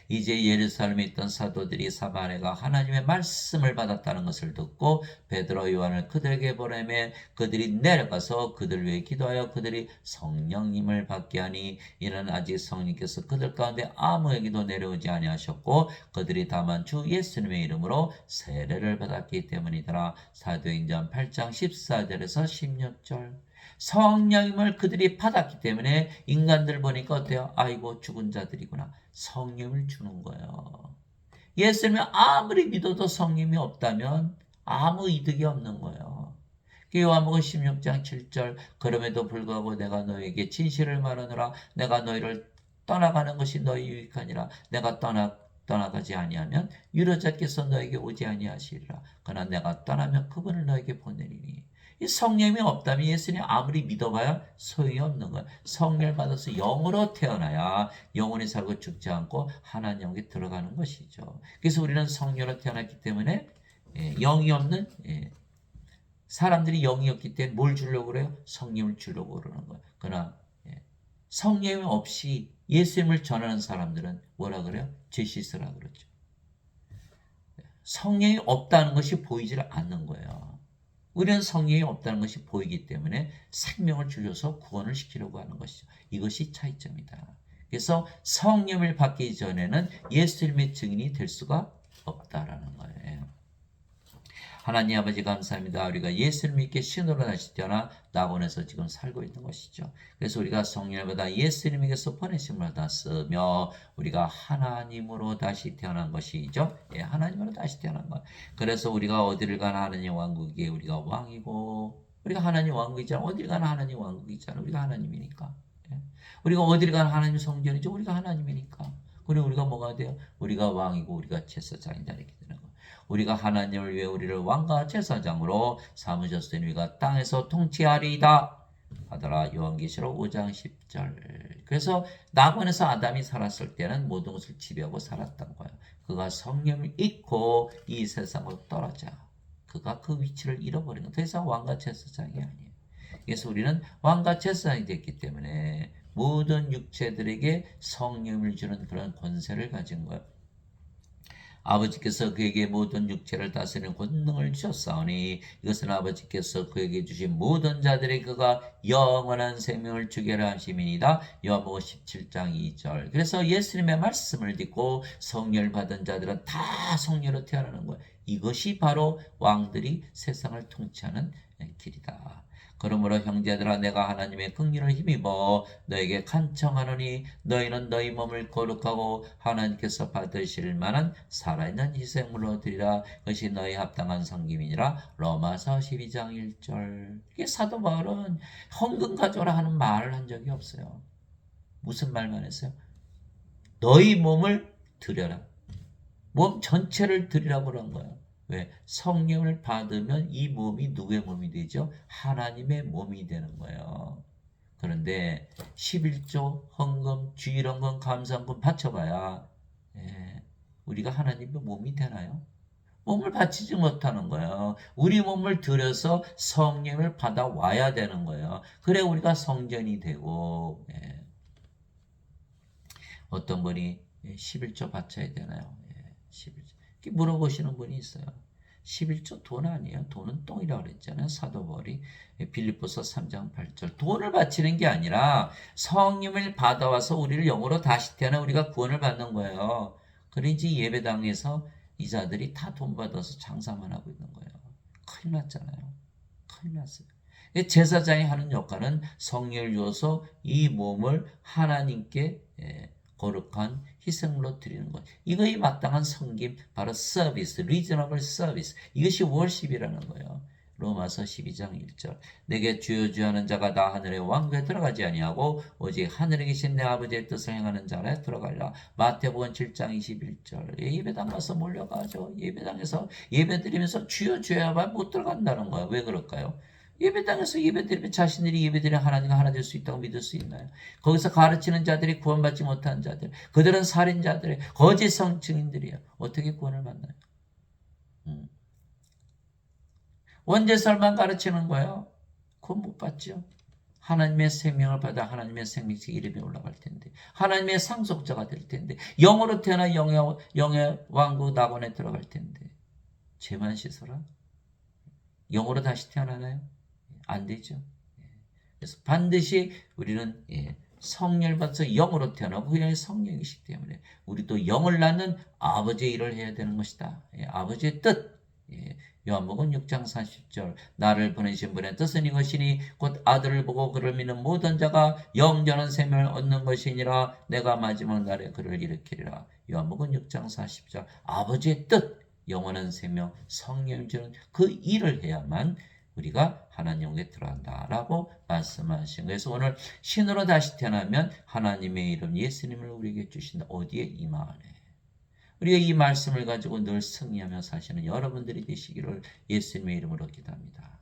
이제 예루살렘에 있던 사도들이 사마리아가 하나님의 말씀을 받았다는 것을 듣고 베드로 요한을 그들에게 보내매 그들이 내려가서 그들 위해 기도하여 그들이 성령님을 받게 하니 이는 아직 성령께서 그들 가운데 아무에게도 내려오지 아니하셨고 그들이 다만 주 예수님의 이름으로 세례를 받았기 때문이더라. 사도행전 8장 14절에서 16절. 성령님을 그들이 받았기 때문에 인간들 보니까 어때요? 아이고 죽은 자들이구나. 성령을 주는 거예요. 예수님을 아무리 믿어도 성령이 없다면 아무 이득이 없는 거예요. 요한복음 16장 7절 그럼에도 불구하고 내가 너에게 진실을 말하노라 내가 너희를 떠나가는 것이 너희 유익하니라 내가 떠나가지 아니하면 유로자께서 너에게 오지 아니하시리라 그러나 내가 떠나면 그분을 너에게 보내리니 이 성령이 없다면 예수님 아무리 믿어봐야 소용이 없는 거예요. 성령을 받아서 영으로 태어나야 영원히 살고 죽지 않고 하나님 영에 들어가는 것이죠. 그래서 우리는 성령으로 태어났기 때문에 영이 없는 사람들이 영이 없기 때문에 뭘 주려고 그래요? 성령을 주려고 그러는 거예요. 그러나 성령 없이 예수님을 전하는 사람들은 뭐라 그래요? 죄씻으라 그러죠. 성령이 없다는 것이 보이질 않는 거예요. 우리는 성령이 없다는 것이 보이기 때문에 생명을 주셔서 구원을 시키려고 하는 것이죠. 이것이 차이점이다. 그래서 성령을 받기 전에는 예수님의 증인이 될 수가 없다라는 거예요. 하나님 아버지 감사합니다. 우리가 예수를 믿게 신으로 다시 태어나 낙원에서 지금 살고 있는 것이죠. 그래서 우리가 성령을 받아 예수님에게서 보내심을 받았으며 우리가 하나님으로 다시 태어난 것이죠. 하나님으로 다시 태어난 것. 그래서 우리가 어디를 가나 하나님 왕국에 우리가 왕이고 우리가 하나님 왕국이잖아. 어디를 가나 하나님 왕국이잖아. 우리가 하나님이니까. 우리가 어디를 가나 하나님 성전이죠. 우리가 하나님이니까. 그리고 우리가 뭐가 돼요? 우리가 왕이고 우리가 제사장이다 이렇게 되는 거예요. 우리가 하나님을 위해 우리를 왕과 제사장으로 삼으셨으니 우리가 땅에서 통치하리이다 하더라. 요한계시록 5장 10절. 그래서 낙원에서 아담이 살았을 때는 모든 것을 지배하고 살았던 거예요. 그가 성령을 잃고 이 세상으로 떨어져 그가 그 위치를 잃어버린 거예요. 더 이상 왕과 제사장이 아니에요. 그래서 우리는 왕과 제사장이 됐기 때문에 모든 육체들에게 성령을 주는 그런 권세를 가진 거예요. 아버지께서 그에게 모든 육체를 다스리는 권능을 주셨사오니 이것은 아버지께서 그에게 주신 모든 자들의 그가 영원한 생명을 주게 하려 하심이니이다. 요한복음 17장 2절. 그래서 예수님의 말씀을 듣고 성령을 받은 자들은 다 성령으로 태어나는 거예요. 이것이 바로 왕들이 세상을 통치하는 길이다. 그러므로 형제들아 내가 하나님의 긍휼을 힘입어 너에게 간청하노니 너희는 너희 몸을 거룩하고 하나님께서 받으실 만한 살아있는 희생물로 드리라. 그것이 너희 합당한 섬김이니라. 로마서 12장 1절. 이게 사도 바울은 헌금 가져라 하는 말을 한 적이 없어요. 무슨 말만 했어요? 너희 몸을 드려라. 몸 전체를 드리라고 그런 거예요. 왜? 성령을 받으면 이 몸이 누구의 몸이 되죠? 하나님의 몸이 되는 거예요. 그런데 11조 헌금, 주일헌금, 감사헌금 바쳐봐야 예, 우리가 하나님의 몸이 되나요? 몸을 바치지 못하는 거예요. 우리 몸을 들여서 성령을 받아와야 되는 거예요. 그래 우리가 성전이 되고 어떤 분이 11조 바쳐야 되나요? 11조. 이렇게 물어보시는 분이 있어요. 11조 돈 아니에요. 돈은 똥이라고 그랬잖아요. 사도 바울이 빌립보서 3장 8절. 돈을 바치는 게 아니라 성령을 받아와서 우리를 영으로 다시 태어나 우리가 구원을 받는 거예요. 그러니 예배당에서 이자들이 다 돈 받아서 장사만 하고 있는 거예요. 큰일 났잖아요. 큰일 났어요. 제사장이 하는 역할은 성령을 주어서 이 몸을 하나님께 거룩한 희생물로 드리는 것. 이거에 마땅한 섬김, 바로 서비스, 리저너블 서비스. 이것이 월십이라는 거예요. 로마서 12장 1절. 내게 주여 주여 하는 자가 다 하늘의 왕국에 들어가지 아니하고 오직 하늘에 계신 내 아버지의 뜻을 행하는 자라 들어가리라. 마태복음 7장 21절. 예배당 가서 몰려가죠. 예배당에서 예배드리면서 주여 주여만 못 들어간다는 거예요. 왜 그럴까요? 예배당에서 예배드리면 자신들이 예배드리는 하나님과 하나 될 수 있다고 믿을 수 있나요? 거기서 가르치는 자들이 구원받지 못한 자들, 그들은 살인자들의 거짓 성증인들이에요. 어떻게 구원을 받나요? 원죄설만 가르치는 거예요. 그건 못 받죠. 하나님의 생명을 받아 하나님의 생명책 이름이 올라갈 텐데, 하나님의 상속자가 될 텐데, 영으로 태어나 영의 왕국 낙원에 들어갈 텐데, 죄만 씻어라? 영으로 다시 태어나나요? 안 되죠. 그래서 반드시 우리는 성령을 받아서 영으로 태어나고 그 영이 성령이시기 때문에 우리도 영을 낳는 아버지의 일을 해야 되는 것이다. 아버지의 뜻. 요한복음 6장 40절. 나를 보내신 분의 뜻은 이것이니 곧 아들을 보고 그를 믿는 모든 자가 영전한 생명을 얻는 것이니라. 내가 마지막 날에 그를 일으키리라. 요한복음 6장 40절. 아버지의 뜻. 영원한 생명, 성령을 주는 그 일을 해야만 우리가 하나님 영에 들어간다라고 말씀하신 거예요. 그래서 오늘 신으로 다시 태어나면 하나님의 이름 예수님을 우리에게 주신다. 어디에? 이 마음에. 우리가 이 말씀을 가지고 늘 승리하며 사시는 여러분들이 되시기를 예수님의 이름으로 기도합니다.